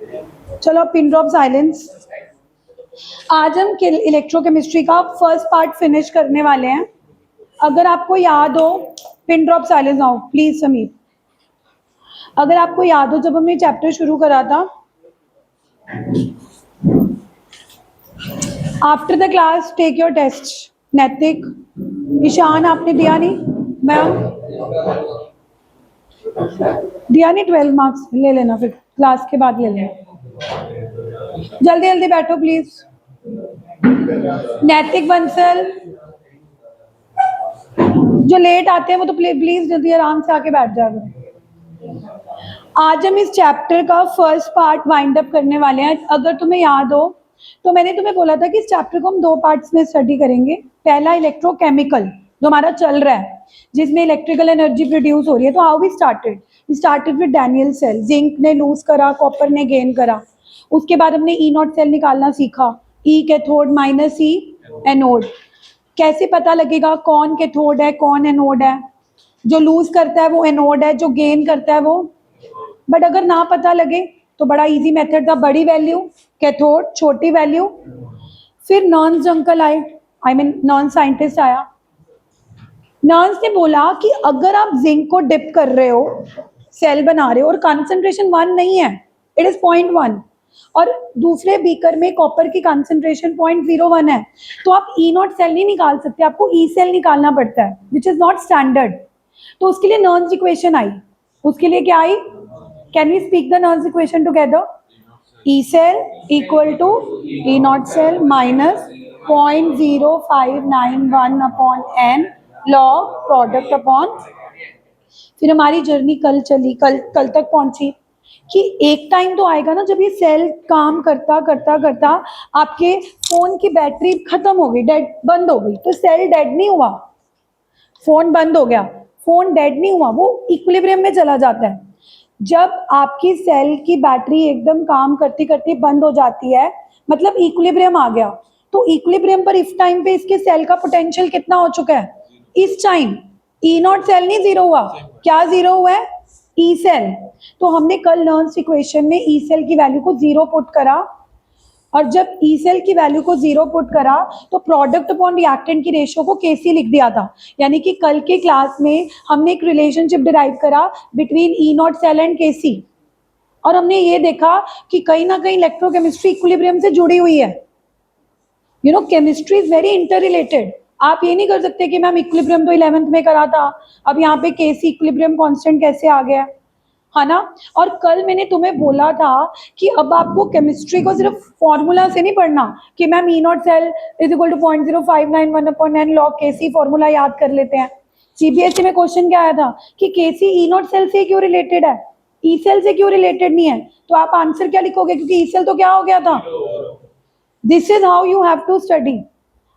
चलो pin drop silence. आज हम इलेक्ट्रोकेमिस्ट्री का फर्स्ट पार्ट फिनिश करने वाले हैं। अगर आपको याद हो, पिन ड्रॉप साइलेंस आओ प्लीज समीर। अगर आपको याद हो, जब हमने चैप्टर शुरू करा था, after the class take your test. Naitik, Ishan आपने दिया नहीं? मैम दिया नहीं? 12 मार्क्स ले लेना, फिर क्लास के बाद ले लेना। जल्दी जल्दी बैठो प्लीज। नैतिक, बंसल, जो लेट आते हैं वो तो प्लीज जल्दी आराम से आके बैठ जाओ। आज हम इस चैप्टर का फर्स्ट पार्ट वाइंड अप करने वाले हैं। अगर तुम्हें याद हो तो मैंने तुम्हें बोला था कि इस चैप्टर को हम 2 पार्ट्स में स्टडी करेंगे। पहला इलेक्ट्रोकेमिकल जो हमारा चल रहा है, जिसमें इलेक्ट्रिकल एनर्जी प्रोड्यूस हो रही है। तो how we started with Daniell cell. Zinc ने लूज करा, कॉपर ने गेन करा। उसके बाद हमने ई नॉट सेल निकालना सीखा। E cathode minus E anode. कैसे पता लगेगा कौन कैथोड है कौन एनोड है? जो लूज करता है वो एनोड है, जो गेन करता है वो। बट अगर ना पता लगे तो बड़ा इजी मेथड था, बड़ी वैल्यू कैथोड, छोटी वैल्यू। फिर नॉन्स अंकल आए, नॉन साइंटिस्ट आया। नॉन्स ने बोला कि अगर आप जिंक को डिप कर रहे हो, सेल बना रहे हो और कंसंट्रेशन 1 नहीं है, इट इज 0.1, और दूसरे बीकर में कॉपर की कंसंट्रेशन 0.01 है, तो आप ई नॉट सेल नहीं निकाल सकते, आपको ई सेल निकालना पड़ता है, विच इज नॉट स्टैंडर्ड। तो उसके लिए नॉन्स इक्वेशन आई। उसके लिए क्या आई? कैन वी स्पीक द नॉन्स equation together? E cell equal to E not cell minus 0.0591 upon n log product upon. फिर हमारी जर्नी कल चली, कल तक पहुंची कि एक टाइम तो आएगा ना जब ये सेल काम करता करता करता आपके फोन की बैटरी खत्म हो गई, डेड, बंद हो गई। तो सेल डेड नहीं हुआ, फोन बंद हो गया, फोन डेड नहीं हुआ, वो इक्विलिब्रियम में चला जाता है। जब आपकी सेल की बैटरी एकदम काम करती करती बंद हो जाती है, मतलब इक्विलिब्रियम आ गया। तो इक्विलिब्रियम पर इस टाइम पे इसके सेल का पोटेंशियल कितना हो चुका है? इस टाइम ई नॉट सेल नहीं जीरो हुआ, क्या जीरो हुआ है? E cell. तो हमने कल नॉन्स इक्वेशन में ई सेल की वैल्यू को 0 पुट करा, और जब ई सेल की वैल्यू को 0 पुट करा तो प्रोडक्ट अपॉन रिएक्टेंट की रेशियो को केसी लिख दिया था। यानी कि कल के क्लास में हमने एक रिलेशनशिप डिराइव करा between E not cell and KC, और हमने ये देखा कि कहीं ना कहीं इलेक्ट्रोकेमिस्ट्री इक्विलिब्रियम से जुड़ी हुई है। You know, chemistry is very inter related. आप ये नहीं कर सकते कि मैम इक्विलिब्रियम तो 11th में करा था, अब यहाँ पे केसी इक्विलिब्रियम कांस्टेंट कैसे आ गया, है ना? और कल मैंने तुम्हें बोला था कि अब आपको केमिस्ट्री को सिर्फ फॉर्मूला से नहीं पढ़ना कि ma'am E not cell is equal to 0.0591 upon n log Kc, formula याद कर लेते हैं। सीबीएसई में क्वेश्चन क्या आया था कि केसी ई नॉट सेल से क्यों रिलेटेड है, ई सेल से क्यों रिलेटेड नहीं है? तो आप आंसर क्या लिखोगे? क्योंकि ई सेल तो क्या हो गया था। This is how you have to study.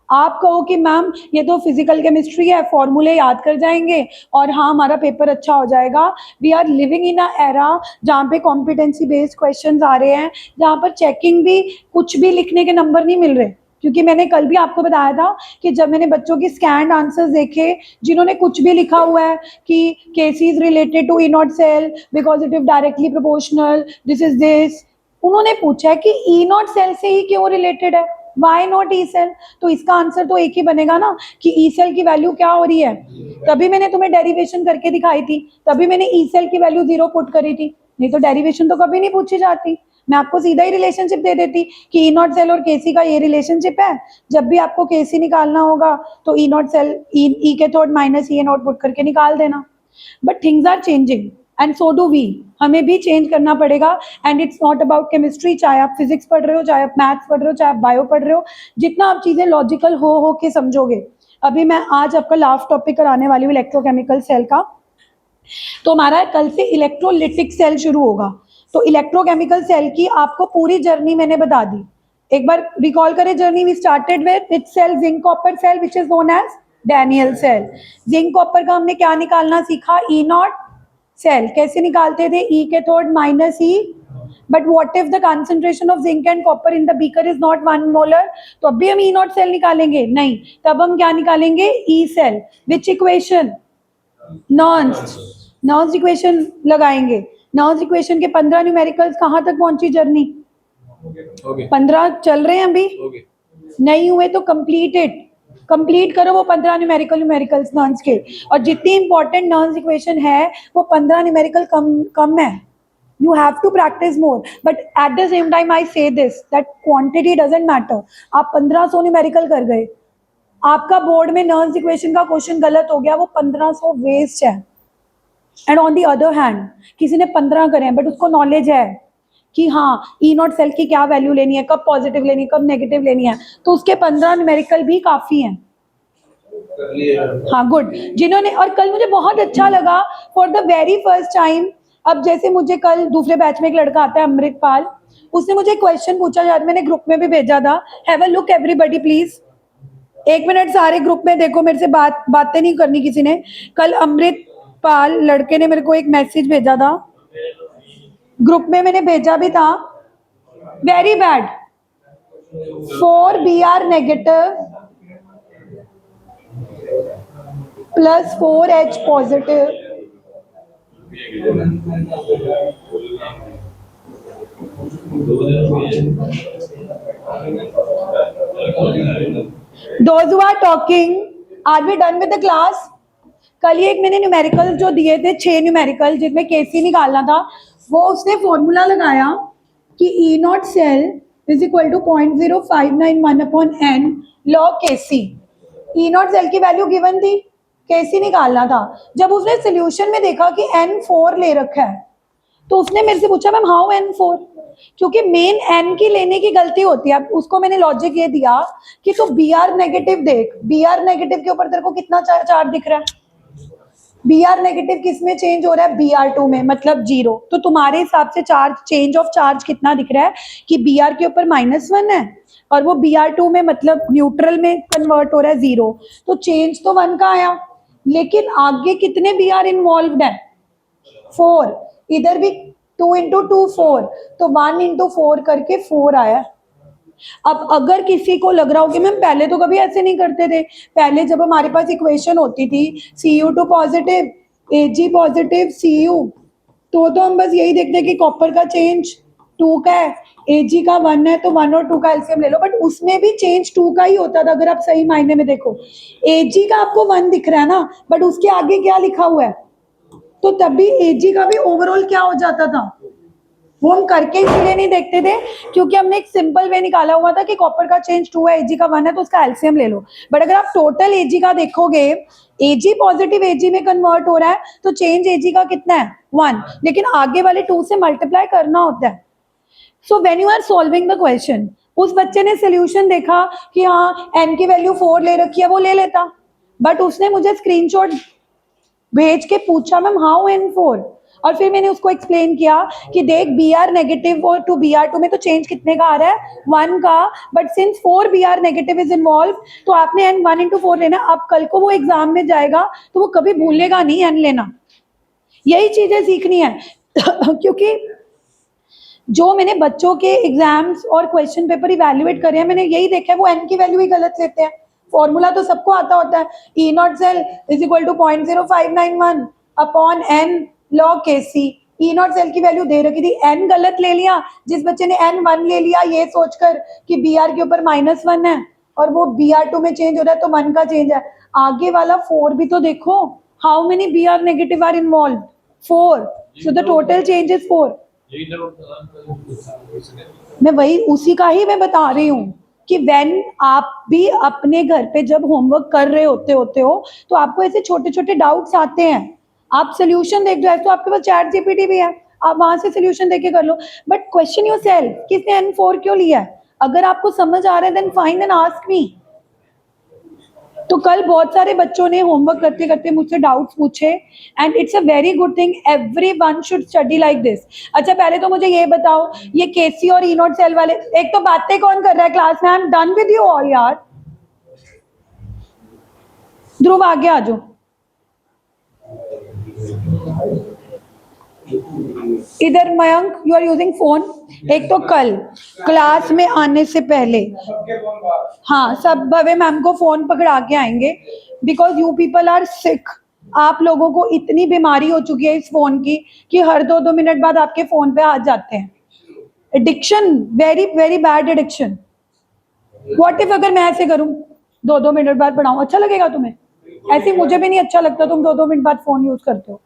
आप कहो कि मैम ये तो फिजिकल केमिस्ट्री है, फॉर्मूले याद कर जाएंगे और हाँ हमारा पेपर अच्छा हो जाएगा। We are living in a era जहाँ पे कॉम्पिटेंसी बेस्ड क्वेश्चंस आ रहे हैं, जहाँ पर चेकिंग भी कुछ भी लिखने के नंबर नहीं मिल रहे। क्योंकि मैंने कल भी आपको बताया था कि जब मैंने बच्चों की स्कैन्ड आंसर्स देखे जिन्होंने कुछ भी लिखा हुआ है कि KC is related to E not cell because it is directly proportional, this is this, उन्होंने पूछा कि ई नॉट सेल से ही क्यों रिलेटेड है, वाई नॉट ई सेल? तो इसका आंसर तो एक ही बनेगा ना कि ई सेल की वैल्यू क्या हो रही है। तभी मैंने तुम्हें डेरिवेशन करके दिखाई थी, तभी मैंने ई सेल की वैल्यू 0 पुट करी थी, नहीं तो डेरिवेशन तो कभी नहीं पूछी जाती। मैं आपको सीधा ही रिलेशनशिप दे देती कि ई नॉट सेल और केसी का ये रिलेशनशिप है, जब भी आपको केसी निकालना होगा तो E not cell E cathode minus E naught put करके निकाल देना। But things are changing and so do we, हमें भी चेंज करना पड़ेगा। And it's not about chemistry, चाहे आप फिजिक्स पढ़ रहे हो, चाहे आप मैथ्स पढ़ रहे हो, चाहे आप बायो पढ़ रहे हो, जितना आप चीजें लॉजिकल हो के समझोगे। अभी मैं आज आपका लास्ट टॉपिक कराने वाली हूँ इलेक्ट्रोकेमिकल सेल का। तो हमारा कल से इलेक्ट्रोलिटिक सेल शुरू होगा। तो इलेक्ट्रोकेमिकल सेल की आपको पूरी जर्नी मैंने बता दी। एक बार रिकॉल करें journey. We started with cell zinc copper cell which is known as Daniell cell. Zinc copper का हमने क्या निकालना सीखा? E not cell. कैसे निकालते थे? E cathode minus E. But what if the concentration of zinc and copper in the beaker is not 1 molar? तो अब भी हम ई नॉट सेल निकालेंगे? नहीं, तब हम क्या निकालेंगे? E cell. Which equation? नॉन्स इक्वेशन लगाएंगे। नॉइज इक्वेशन के 15 न्यूमेरिकल्स कहाँ तक पहुंची जर्नी? 15 चल रहे हैं अभी? नहीं हुए तो कंप्लीट करो वो 15 न्यूमेरिकल्स नॉन्स के। और जितनी इंपॉर्टेंट नॉन्स इक्वेशन है वो 15 न्यूमेरिकल कम है। You have to practice more, but at the same time I say this that quantity doesn't matter. आप 1500 न्यूमेरिकल कर गए, आपका बोर्ड में नॉन्स इक्वेशन का क्वेश्चन गलत हो गया, वो 1500 वेस्ट है। And on the other hand किसी ने 15 करे हैं बट उसको नॉलेज है कि हाँ ई नॉट सेल की क्या वैल्यू लेनी है, कब पॉजिटिव लेनी है, कब नेगेटिव लेनी है, तो उसके 15 न्यूमेरिकल भी काफी हैं। हाँ गुड। जिन्होंने, और कल मुझे बहुत अच्छा लगा for the very first time, अब जैसे मुझे कल दूसरे बैच में एक लड़का आता है अमृतपाल, उसने मुझे क्वेश्चन पूछा, शायद मैंने ग्रुप में भी भेजा था, have a look everybody please, 1 minute सारे ग्रुप में देखो, मेरे से बातें नहीं करनी किसी ने। कल अमृतपाल लड़के ने मेरे को एक मैसेज भेजा था, ग्रुप में मैंने भेजा भी था, very bad, 4 BR negative plus 4H positive Those who are talking, are we done with the class? कल ही एक मैंने न्यूमेरिकल जो दिए थे 6 न्यूमेरिकल जिसमें केसी निकालना था, वो उसने फॉर्मूला लगाया कि E not cell is equal to 0.0591 upon n log KC. E not cell की वैल्यू गिवन थी, केसी निकालना था। जब उसने सोल्यूशन में देखा कि N4 ले रखा है तो उसने मेरे से पूछा मैम हाउ N4, क्योंकि मेन एन की लेने की गलती होती है। अब उसको मैंने लॉजिक ये दिया कि तो बी आर नेगेटिव देख, बी आर नेगेटिव के ऊपर तेरे को कितना चार्ज दिख रहा है, बी आर नेगेटिव किस में चेंज हो रहा है, Br2 में, मतलब 0। तो तुम्हारे हिसाब से चार्ज, चेंज ऑफ चार्ज कितना दिख रहा है कि Br के ऊपर -1 है और वो Br2 में मतलब न्यूट्रल में कन्वर्ट हो रहा है 0, तो चेंज तो 1 का आया, लेकिन आगे कितने Br इन्वॉल्व है, 4, इधर भी 2 into 2 4, तो 1 into 4 करके 4 आया। अब अगर किसी को लग रहा हो कि मैम पहले तो कभी ऐसे नहीं करते थे, पहले जब हमारे पास इक्वेशन होती थी Cu2 positive Ag positive Cu, तो हम बस यही देखते हैं कि कॉपर का चेंज 2 का है, Ag का 1 है, तो 1 और 2 का एलसीएम ले लो, बट उसमें भी चेंज 2 का ही होता था। अगर आप सही मायने में देखो, Ag का आपको 1 दिख रहा है ना, बट उसके आगे क्या लिखा हुआ है, तो तब भी Ag का भी ओवरऑल क्या हो जाता था, वो हम करके इसलिए नहीं देखते थे क्योंकि हमने एक सिंपल वे निकाला हुआ था कि कॉपर का चेंज 2 है, Ag का 1 है, तो उसका एलसीएम ले लो। बट अगर आप टोटल Ag का देखोगे, Ag पॉजिटिव Ag में कन्वर्ट हो रहा है, तो चेंज Ag का कितना है, 1, लेकिन आगे वाले 2 से मल्टीप्लाई करना होता है। So when you are solving the question, उस बच्चे ने सोल्यूशन देखा कि हाँ n की वैल्यू 4 ले रखी है, वो ले लेता, बट उसने मुझे स्क्रीनशॉट भेज के पूछा मैम हाउ N4, और फिर मैंने उसको एक्सप्लेन किया कि देख Br नेगेटिव और टू Br2 में तो चेंज कितने का आ रहा है, 1 का, but since 4 Br negative is involve, तो आपने n 1 into 4 लेना। अब कल को वो एग्जाम में जाएगा तो वो कभी भूलेगा नहीं n लेना, यही चीजें सीखनी है क्योंकि जो मैंने बच्चों के एग्जाम्स और क्वेश्चन पेपर इवैल्यूएट करे हैं, मैंने यही देखा है वो n की वैल्यू ही गलत लेते हैं। फॉर्मूला तो सबको आता होता है, E not cell is equal to 0.0591 upon n log KC. E not cell की वैल्यू दे रखी थी, एन गलत ले लिया, जिस बच्चे ने एन 1 ले लिया ये सोचकर कि बी आर के ऊपर -1 है और वो Br2 में चेंज हो रहा है तो 1 का चेंज है, आगे वाला 4 भी तो देखो, how many Br negative are involve, 4, so the total change is 4। मैं वही उसी का ही मैं बता रही हूँ कि व्हेन आप भी अपने घर पे जब होमवर्क कर रहे होते हो तो आपको ऐसे छोटे छोटे डाउट्स आते हैं, आप सोल्यूशन देख दो, तो आपके पास चैट जीपीटी भी है, आप वहां से सोल्यूशन देख के कर लो, बट क्वेश्चन योरसेल्फ किसने N4 क्यों लिया है, अगर आपको समझ आ रहा है then fine and ask me. तो कल बहुत सारे बच्चों ने होमवर्क करते करते मुझसे डाउट्स पूछे, and it's a very good thing, everyone should study like this. अच्छा पहले तो मुझे ये बताओ, ये केसी और ई नॉट सेल वाले, एक तो बातें कौन कर रहा है क्लास में, I am done with you all यार। ध्रुव आगे आ जाओ, इधर Mayank you are using phone. एक तो कल क्लास में आने से पहले, हाँ सब भवे मैम को फोन पकड़ा के आएंगे because you people are sick, आप लोगों को इतनी बीमारी हो चुकी है इस फोन की कि हर 2-2 मिनट बाद आपके फोन पे हाथ जाते हैं। Addiction, very very bad addiction. What if अगर मैं ऐसे करूं, 2-2 मिनट बाद पढ़ाऊं, अच्छा लगेगा तुम्हें? ऐसे मुझे भी नहीं अच्छा लगता, तुम 2-2 मिनट बाद फोन यूज करते हो।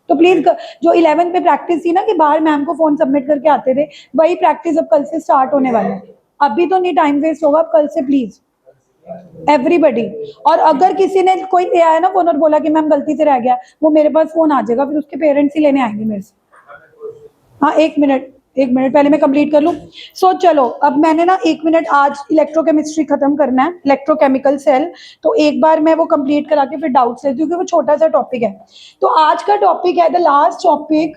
तो प्लीज, जो 11th में प्रैक्टिस थी ना कि बाहर मैम को फोन सबमिट करके आते थे, वही प्रैक्टिस अब कल से स्टार्ट होने वाला है। अभी तो नहीं टाइम वेस्ट होगा, अब कल से प्लीज एवरीबडी। और अगर किसी ने कोई ले आया ना फोन और बोला कि मैम गलती से रह गया, वो मेरे पास फोन आ जाएगा, फिर उसके पेरेंट्स ही लेने आएंगे मेरे से। हाँ, 1 मिनट, 1 मिनट पहले मैं कंप्लीट कर लूँ। सो चलो, अब मैंने ना 1 मिनट, आज इलेक्ट्रोकेमिस्ट्री खत्म करना है, इलेक्ट्रोकेमिकल सेल। तो एक बार मैं वो कंप्लीट करा के फिर डाउट्स लेती हूँ, क्योंकि वो छोटा सा टॉपिक है। तो आज का टॉपिक है the last topic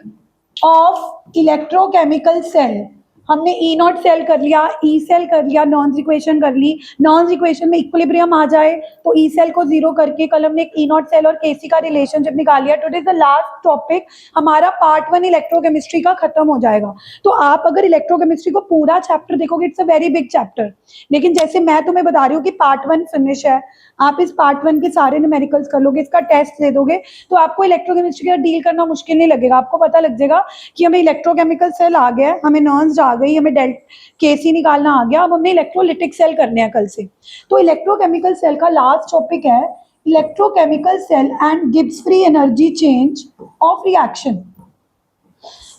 of electrochemical cell. हमने ई नॉट सेल कर लिया, ई सेल कर लिया, नॉन इक्वेशन कर ली। नॉन इक्वेशन में इक्विलिब्रियम आ जाए तो ई सेल को जीरो करके कल हमने एक ई नॉट सेल और केसी का रिलेशनशिप निकाल लिया। Today is the last topic, हमारा पार्ट 1 इलेक्ट्रोकेमिस्ट्री का खत्म हो जाएगा। तो आप अगर इलेक्ट्रोकेमिस्ट्री को पूरा चैप्टर देखोगे, it's a very big chapter. लेकिन जैसे मैं तुम्हें बता रही हूँ कि पार्ट 1 फिनिश है, आप इस पार्ट 1 के सारे न्यूमेरिकल्स कर लोगे, इसका टेस्ट दे दोगे, तो आपको इलेक्ट्रोकेमिस्ट्री का डील करना मुश्किल नहीं लगेगा। आपको पता लग जाएगा कि हमें इलेक्ट्रोकेमिकल सेल आ गया है, हमें नर्न्स आ गई, हमें डेल्ट केसी निकालना आ गया, अब हमने इलेक्ट्रोलिटिक सेल करने हैं कल से। तो इलेक्ट्रोकेमिकल सेल का लास्ट टॉपिक है electrochemical cell and Gibbs free energy change of reaction.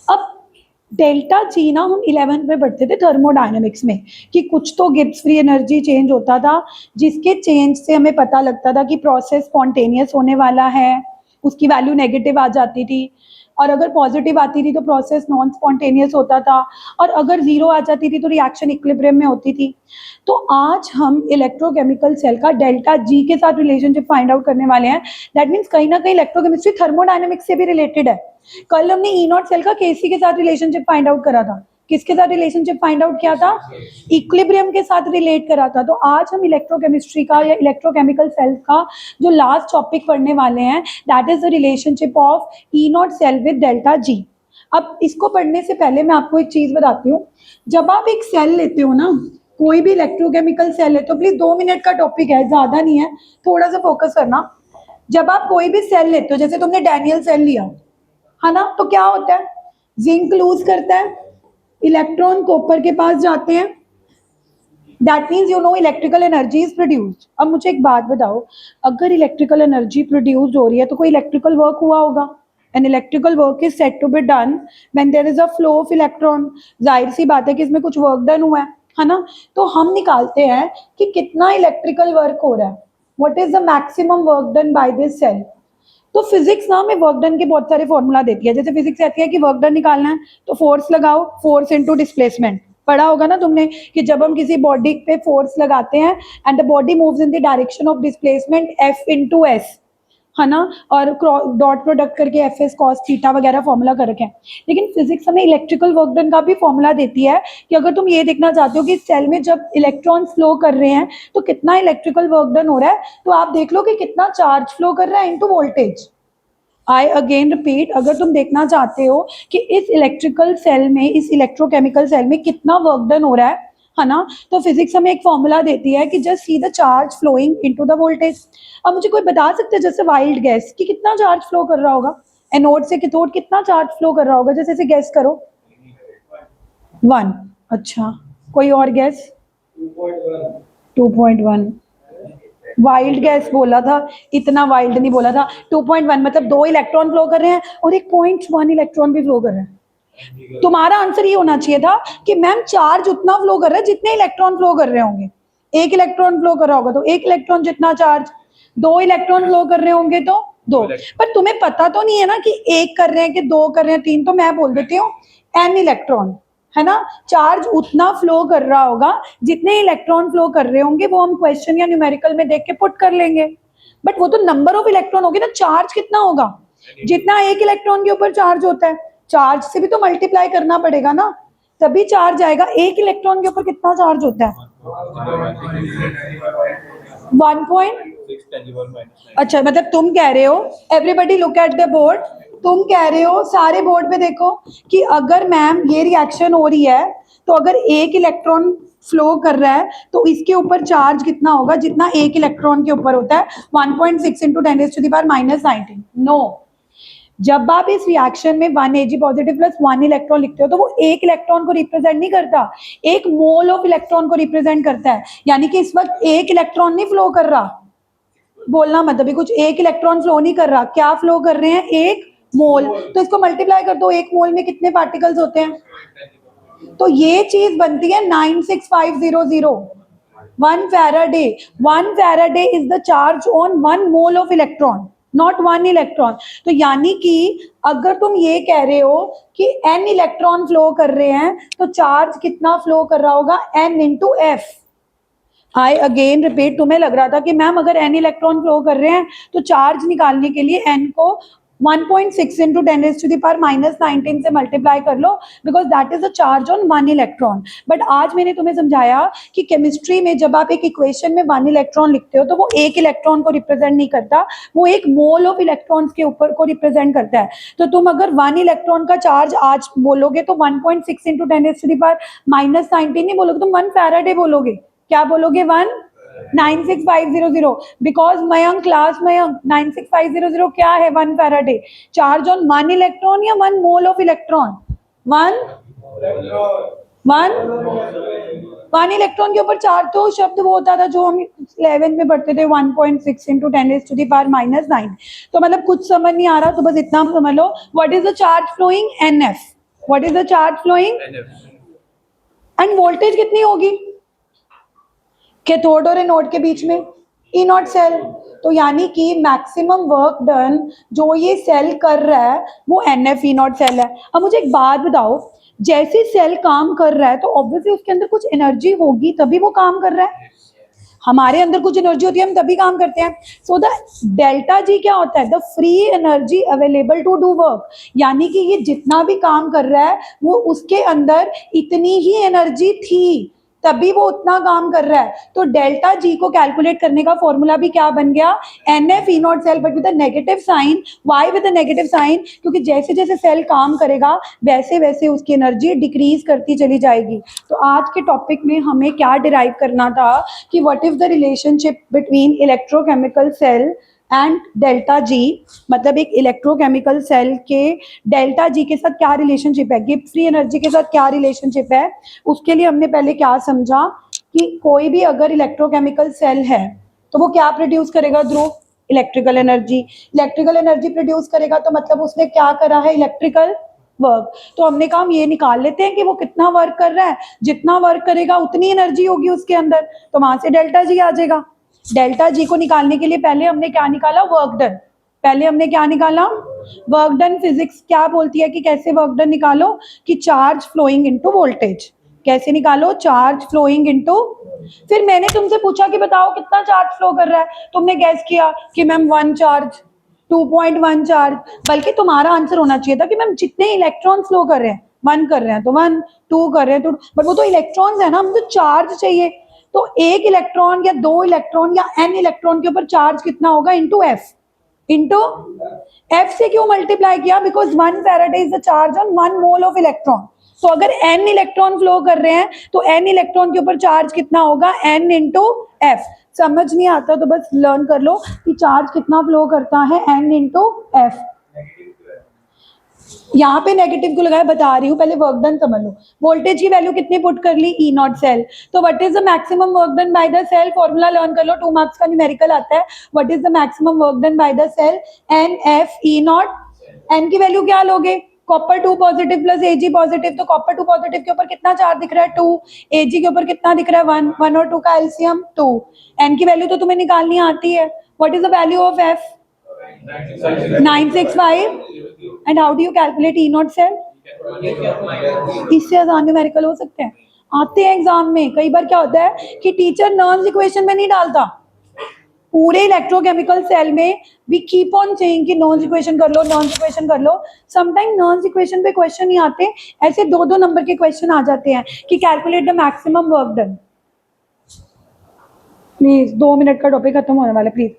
अब डेल्टा जी ना हम 11th में पढ़ते थे थर्मोडायनेमिक्स में, कि कुछ तो गिब्स फ्री एनर्जी चेंज होता था, जिसके चेंज से हमें पता लगता था कि प्रोसेस स्पॉन्टेनियस होने वाला है, उसकी वैल्यू नेगेटिव आ जाती थी, और अगर पॉजिटिव आती थी तो प्रोसेस नॉन स्पॉन्टेनियस होता था, और अगर जीरो आ जाती थी तो रिएक्शन इक्विलिब्रियम में होती थी। तो आज हम इलेक्ट्रोकेमिकल सेल का डेल्टा जी के साथ रिलेशनशिप फाइंड आउट करने वाले हैं। दैट मीन्स कहीं ना कहीं इलेक्ट्रोकेमिस्ट्री थर्मोडायनेमिक्स से भी रिलेटेड है। कल हमने ई नॉट सेल का केसी के साथ रिलेशनशिप फाइंड आउट करा था। किसके साथ रिलेशनशिप फाइंड आउट किया था? इक्विलिब्रियम के साथ रिलेट करा था। तो आज हम इलेक्ट्रोकेमिस्ट्री का या इलेक्ट्रोकेमिकल सेल का जो लास्ट टॉपिक पढ़ने वाले हैं, that is the relationship of E not cell with delta G. अब इसको पढ़ने से पहले मैं आपको एक चीज बताती हूँ। जब आप एक सेल लेते हो ना, कोई भी इलेक्ट्रोकेमिकल सेल है, तो प्लीज 2 मिनट का टॉपिक है, ज्यादा नहीं है, थोड़ा सा फोकस करना। जब आप कोई भी सेल लेते हो, जैसे तुमने डैनियल सेल लिया है ना, तो क्या होता है? जिंक लूज करता है, इलेक्ट्रॉन कॉपर के पास जाते हैं, that means you know electrical energy is produced. अब मुझे एक बात बताओ, अगर इलेक्ट्रिकल एनर्जी प्रोड्यूस्ड हो रही है तो कोई इलेक्ट्रिकल वर्क हुआ होगा। An electrical work is set to be done when there is a flow of electron. जाहिर सी बात है कि इसमें कुछ वर्क डन हुआ है ना। तो हम निकालते हैं कि कितना इलेक्ट्रिकल वर्क हो रहा है, what is the maximum work done by this cell. तो फिजिक्स ना हमें वर्क डन के बहुत सारे फॉर्मूला देती है। जैसे फिजिक्स कहती है कि वर्क डन निकालना है तो फोर्स लगाओ, फोर्स इनटू डिस्प्लेसमेंट। पढ़ा होगा ना तुमने कि जब हम किसी बॉडी पे फोर्स लगाते हैं and the body moves in the direction of displacement, F into S, है ना, और डॉट प्रोडक्ट करके एफ एस कॉस थीटा वगैरह फॉर्मूला कर रखे हैं। लेकिन फिजिक्स हमें इलेक्ट्रिकल वर्क डन का भी फॉर्मूला देती है कि अगर तुम ये देखना चाहते हो कि सेल में जब इलेक्ट्रॉन फ्लो कर रहे हैं तो कितना इलेक्ट्रिकल वर्क डन हो रहा है, तो आप देख लो कि कितना चार्ज फ्लो कर रहा है इनटू वोल्टेज। आई अगेन रिपीट, अगर तुम देखना चाहते हो कि इस इलेक्ट्रिकल सेल में, इस इलेक्ट्रोकेमिकल सेल में कितना वर्क डन हो रहा है ना, तो फिजिक्स हमें एक फॉर्मूला देती है कि just see the charge flowing into the voltage. अब मुझे कोई बता सकते हैं जैसे वाइल्ड गैस कि कितना चार्ज फ्लो कर रहा होगा, एनोड से कैथोड कितना चार्ज फ्लो कर रहा होगा, जैसे ऐसे गैस करो। 1। अच्छा, कोई और गैस? 2.1। वाइल्ड गैस बोला था, इतना वाइल्ड नहीं बोला था। 2.1 मतलब 2 इलेक्ट्रॉन फ्लो कर रहे हैं और एक 0.1 इलेक्ट्रॉन भी फ्लो कर रहे हैं। तुम्हारा आंसर ये होना चाहिए था कि मैम चार्ज उतना फ्लो कर रहा है जितने इलेक्ट्रॉन फ्लो कर रहे होंगे। 1 इलेक्ट्रॉन फ्लो कर रहा होगा तो 1 इलेक्ट्रॉन जितना चार्ज, 2 इलेक्ट्रॉन फ्लो कर रहे होंगे तो 2। पर तुम्हें पता तो नहीं है ना कि 1 कर रहे हैं कि 2 कर रहे हैं, 3। तो मैं बोल देती हूँ n इलेक्ट्रॉन, है ना। चार्ज उतना फ्लो कर रहा होगा जितने इलेक्ट्रॉन फ्लो कर रहे होंगे, वो हम क्वेश्चन या न्यूमेरिकल में देख के पुट कर लेंगे। बट वो तो नंबर ऑफ इलेक्ट्रॉन होगी ना, चार्ज कितना होगा? जितना 1 इलेक्ट्रॉन के ऊपर चार्ज होता है, चार्ज से भी तो मल्टीप्लाई करना पड़ेगा ना, तभी चार्ज आएगा। 1 इलेक्ट्रॉन के ऊपर कितना चार्ज होता है? 1. अच्छा, मतलब तुम कह रहे हो, everybody look at the board, तुम कह रहे हो सारे बोर्ड पे देखो कि अगर मैम ये रिएक्शन हो रही है तो अगर 1 इलेक्ट्रॉन फ्लो कर रहा है तो इसके ऊपर चार्ज कितना होगा जितना एक इलेक्ट्रॉन के ऊपर होता है, 1.6 इंटू 10⁻⁻19। नो, जब आप इस रिएक्शन में 1 Ag पॉजिटिव प्लस 1 इलेक्ट्रॉन लिखते हो तो वो एक इलेक्ट्रॉन को रिप्रेजेंट नहीं करता, एक मोल ऑफ इलेक्ट्रॉन को रिप्रेजेंट करता है। यानी कि इस वक्त एक इलेक्ट्रॉन नहीं फ्लो कर रहा, बोलना मत अभी कुछ, एक इलेक्ट्रॉन फ्लो नहीं कर रहा, क्या फ्लो कर रहे हैं, एक मोल। तो इसको मल्टीप्लाई कर दो, एक मोल में कितने पार्टिकल्स होते हैं, तो ये चीज बनती है 96500, 1 Faraday. 1 Faraday is the charge on 1 mole of electron, not 1 electron. तो यानी कि अगर तुम ये कह रहे हो कि n इलेक्ट्रॉन फ्लो कर रहे हैं तो चार्ज कितना फ्लो कर रहा होगा, n इंटू एफ। आई अगेन रिपीट, तुम्हें लग रहा था कि मैम अगर n इलेक्ट्रॉन फ्लो कर रहे हैं तो चार्ज निकालने के लिए n को 1.6 इंटू 10⁻⁻19 से मल्टीप्लाई कर लो, because that is the charge on 1 electron. But आज मैंने तुम्हें समझाया कि केमिस्ट्री में जब आप एक इक्वेशन में 1 इलेक्ट्रॉन लिखते हो तो वो एक इलेक्ट्रॉन को रिप्रेजेंट नहीं करता, वो एक मोल ऑफ इलेक्ट्रॉन्स के ऊपर को रिप्रेजेंट करता है। तो तुम अगर 1 इलेक्ट्रॉन का चार्ज आज बोलोगे तो 1.6 इंटू 10⁻⁻19 नहीं बोलोगे, तुम 1 फैराडे बोलोगे। क्या बोलोगे, 1.96500, बिकॉज मयंक, क्लास मयंक, 96500 क्या है, 1 फैराडे। चार्ज ऑन 1 इलेक्ट्रॉन या 1 मोल ऑफ इलेक्ट्रॉन, 1 इलेक्ट्रॉन के ऊपर चार्ज। तो शब्द वो होता था जो हम 11th में पढ़ते थे, 1.6 इंटू 10⁻⁻9। तो मतलब कुछ समझ नहीं आ रहा तो बस इतना समझ लो, what is the charge flowing, NF। What is the charge flowing, and voltage कितनी होगी कैथोड और एनोड के बीच में, ई नॉट सेल। तो यानी कि मैक्सिमम वर्क डन जो ये सेल कर रहा है वो NF ई नॉट सेल है। अब मुझे एक बात बताओ, जैसे सेल काम कर रहा है तो ऑब्वियसली उसके अंदर कुछ एनर्जी होगी तभी वो काम कर रहा है, हमारे अंदर कुछ एनर्जी होती है हम तभी काम करते हैं। सो द डेल्टा जी क्या होता है, the free energy available to do work. यानी कि ये जितना भी काम कर रहा है वो उसके अंदर इतनी ही एनर्जी थी तभी वो उतना काम कर रहा है। तो डेल्टा जी को कैलकुलेट करने का फॉर्मूला भी क्या बन गया, NF E not cell, but with a negative sign. Why with a negative sign, क्योंकि जैसे जैसे सेल काम करेगा वैसे वैसे उसकी एनर्जी डिक्रीज करती चली जाएगी। तो आज के टॉपिक में हमें क्या डिराइव करना था कि what is the relationship between electrochemical cell and delta G, मतलब एक इलेक्ट्रोकेमिकल सेल के डेल्टा जी के साथ क्या रिलेशनशिप है, गिब्स फ्री एनर्जी के साथ क्या रिलेशनशिप है। उसके लिए हमने पहले क्या समझा कि कोई भी अगर इलेक्ट्रोकेमिकल सेल है तो वो क्या प्रोड्यूस करेगा, Dhruv, electrical energy. Electrical energy produce करेगा तो मतलब उसने क्या करा है, इलेक्ट्रिकल वर्क। तो हमने कहा हम ये निकाल लेते हैं कि वो कितना वर्क कर रहा है, जितना वर्क करेगा उतनी एनर्जी होगी उसके अंदर, तो वहां से डेल्टा जी आ जाएगा। डेल्टा जी को निकालने के लिए पहले हमने क्या निकाला, वर्क डन। पहले हमने क्या निकाला, वर्क डन। फिजिक्स क्या बोलती है कि कैसे वर्क डन निकालो, कि चार्ज फ्लोइंग इनटू वोल्टेज। कैसे निकालो, चार्ज फ्लोइंग इनटू। फिर मैंने तुमसे पूछा कि बताओ कितना चार्ज फ्लो कर रहा है, तुमने गैस किया कि मैम 1 चार्ज, 2.1 चार्ज। बल्कि तुम्हारा आंसर होना चाहिए था कि मैम जितने इलेक्ट्रॉन फ्लो कर रहे हैं, 1 कर रहे हैं तो 1, 2 कर रहे हैं तो, बट वो तो इलेक्ट्रॉन्स है ना, हमको चार्ज चाहिए। तो एक इलेक्ट्रॉन या 2 इलेक्ट्रॉन या n इलेक्ट्रॉन के ऊपर चार्ज कितना होगा, इंटू एफ। इंटू एफ से क्यों मल्टीप्लाई किया, because 1 Faraday is the charge on 1 mole of electron. तो अगर n इलेक्ट्रॉन फ्लो कर रहे हैं तो n इलेक्ट्रॉन के ऊपर चार्ज कितना होगा, n इंटू एफ। समझ नहीं आता तो बस लर्न कर लो कि चार्ज कितना फ्लो करता है, n इंटू एफ। यहाँ पे नेगेटिव को लगाया, बता रही हूँ, पहले वर्क डन समझ लो। वोल्टेज की वैल्यू कितनी पुट कर ली, ई नॉट सेल। तो what is the maximum work done by the cell, formula learn कर लो, 2 मार्क्स का न्यूमेरिकल आता है। What is the maximum work done by the cell, NF E naught. n की वैल्यू क्या लोगे, copper 2 positive plus Ag positive. तो copper 2 positive के ऊपर कितना चार्ज दिख रहा है, 2। Ag के ऊपर कितना दिख रहा है, 1। 1 और 2 का एलसीएम 2। n की वैल्यू तो तुम्हें निकालनी आती है। What is the value of f, 965। And how do you calculate E not cell, इससे आसान न्यूमेरिकल हो सकते हैं, आते हैं एग्जाम में। कई बार क्या होता है कि टीचर नॉन्स इक्वेशन में नहीं डालता, पूरे इलेक्ट्रोकेमिकल सेल में वी कीप ऑन सेइंग कि नॉन्स इक्वेशन कर लो, नॉन्स इक्वेशन कर लो। समटाइम नॉन्स इक्वेशन पे क्वेश्चन नहीं आते, ऐसे 2-2 नंबर के क्वेश्चन आ जाते हैं कि calculate the maximum work done. Please 2 minute का टॉपिक खत्म होने वाला, प्लीज।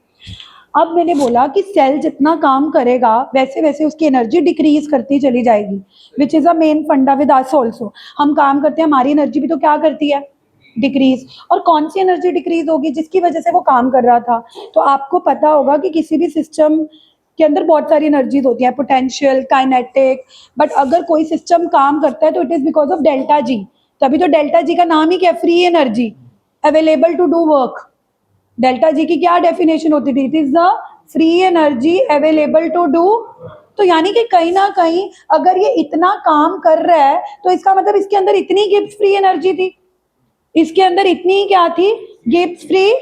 अब मैंने बोला कि सेल जितना काम करेगा वैसे वैसे उसकी एनर्जी डिक्रीज करती चली जाएगी, विच इज अ मेन फंडा विद अस ऑल्सो। हम काम करते हैं, हमारी एनर्जी भी तो क्या करती है, डिक्रीज। और कौन सी एनर्जी डिक्रीज होगी? जिसकी वजह से वो काम कर रहा था। तो आपको पता होगा कि किसी भी सिस्टम के अंदर बहुत सारी एनर्जीज होती है, पोटेंशियल, काइनेटिक, बट अगर कोई सिस्टम काम करता है तो it is because of delta G. तभी तो डेल्टा जी का नाम ही क्या, free energy available to do work. Delta G की क्या डेफिनेशन होती थी? It is the free energy available to do. तो यानी कि कहीं ना कहीं अगर ये इतना काम कर रहा है तो इसका मतलब इसके अंदर इतनी गिब्स फ्री एनर्जी थी, इसके अंदर इतनी क्या थी, Gibbs free.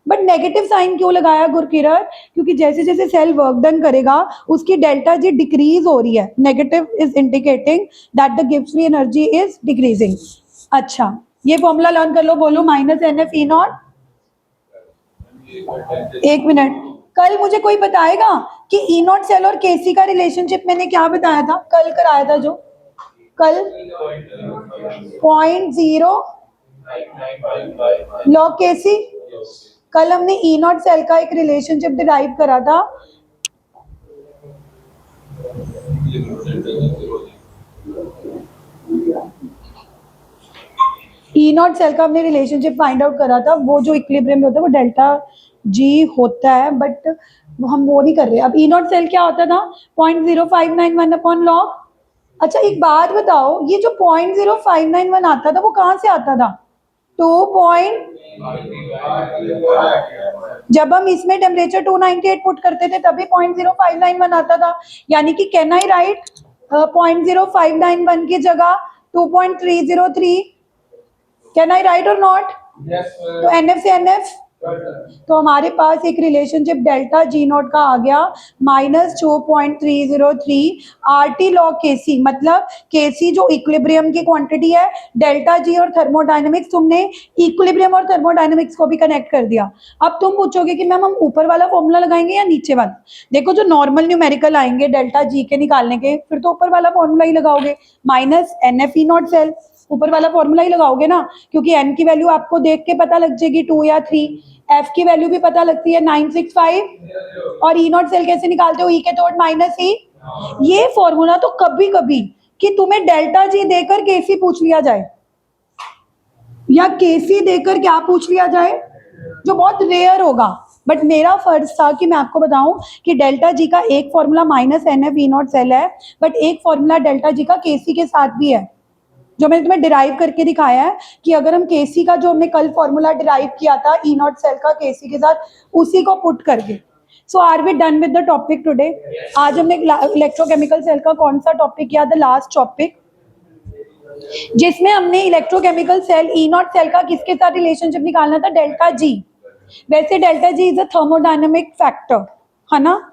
But negative sign क्यों लगाया गुरकिरत? क्योंकि जैसे जैसे सेल वर्क डन करेगा उसकी डेल्टा जी डिक्रीज हो रही है। Negative is indicating that the Gibbs free energy is decreasing. अच्छा, ये फॉर्मूला लर्न कर लो, बोलो minus N F E naught. एक मिनट, कल मुझे कोई बताएगा कि ई नॉट सेल और केसी का रिलेशनशिप मैंने क्या बताया था, कल कराया था जो, कल 0.0 लॉग केसी। कल हमने ई नॉट सेल का एक रिलेशनशिप डिराइव करा था। ई नॉट सेल का हमने रिलेशनशिप फाइंड आउट करा था, वो जो इक्विलिब्रियम में होता है वो डेल्टा जी होता है, बट हम वो नहीं कर रहे। अब ई नॉट सेल क्या होता था? 0.0591 अपॉन लॉग। अच्छा एक बात बताओ, ये जो 0.0591 आता था वो कहाँ से आता था? 2 पॉइंट, जब हम इसमें टेम्परेचर 298 पुट करते थे तभी 0.0591 आता था। यानी कि कैन आई राइट 0.0591 की जगह 2.303? कैन आई राइट और नॉट? तो एन एफ से एन एफ, तो हमारे पास एक रिलेशनशिप डेल्टा जी नॉट का आ गया -2.303 आर टी लॉग के सी। मतलब के सी जो इक्विलिब्रियम की क्वांटिटी है, डेल्टा जी और थर्मोडायनेमिक्स, तुमने इक्विलिब्रियम और थर्मोडायनेमिक्स को भी कनेक्ट कर दिया। अब तुम पूछोगे कि मैम हम ऊपर वाला फॉर्मूला लगाएंगे या नीचे वाला? देखो जो नॉर्मल न्यूमेरिकल आएंगे डेल्टा जी के निकालने के, फिर तो ऊपर वाला फॉर्मूला ही लगाओगे, minus N F E not cell, ऊपर वाला फॉर्मूला ही लगाओगे ना, क्योंकि एन की वैल्यू आपको देख के पता लग जाएगी 2 या 3, एफ की वैल्यू भी पता लगती है 965, और ई नॉट सेल कैसे निकालते हो? ई के तोड़ माइनस ई। ये फॉर्मूला तो कभी कभी कि तुम्हें डेल्टा जी देकर केसी पूछ लिया जाए या केसी देकर क्या पूछ लिया जाए, जो बहुत रेयर होगा, बट मेरा फर्ज था कि मैं आपको बताऊं कि डेल्टा जी का एक formula minus N F E not cell है, बट एक फॉर्मूला डेल्टा जी का केसी के साथ भी है, जो मैंने तुम्हें डिराइव करके दिखाया है कि अगर हम केसी का जो हमने कल फॉर्मूला डिराइव किया था ई नॉट सेल का केसी के साथ, उसी को पुट करके। So are we done with the topic today? आज हमने इलेक्ट्रोकेमिकल सेल का कौन सा टॉपिक किया था? लास्ट टॉपिक, जिसमें हमने electrochemical cell E not cell का किसके साथ रिलेशनशिप निकालना था? Delta G. वैसे delta G is a thermodynamic factor, है ना,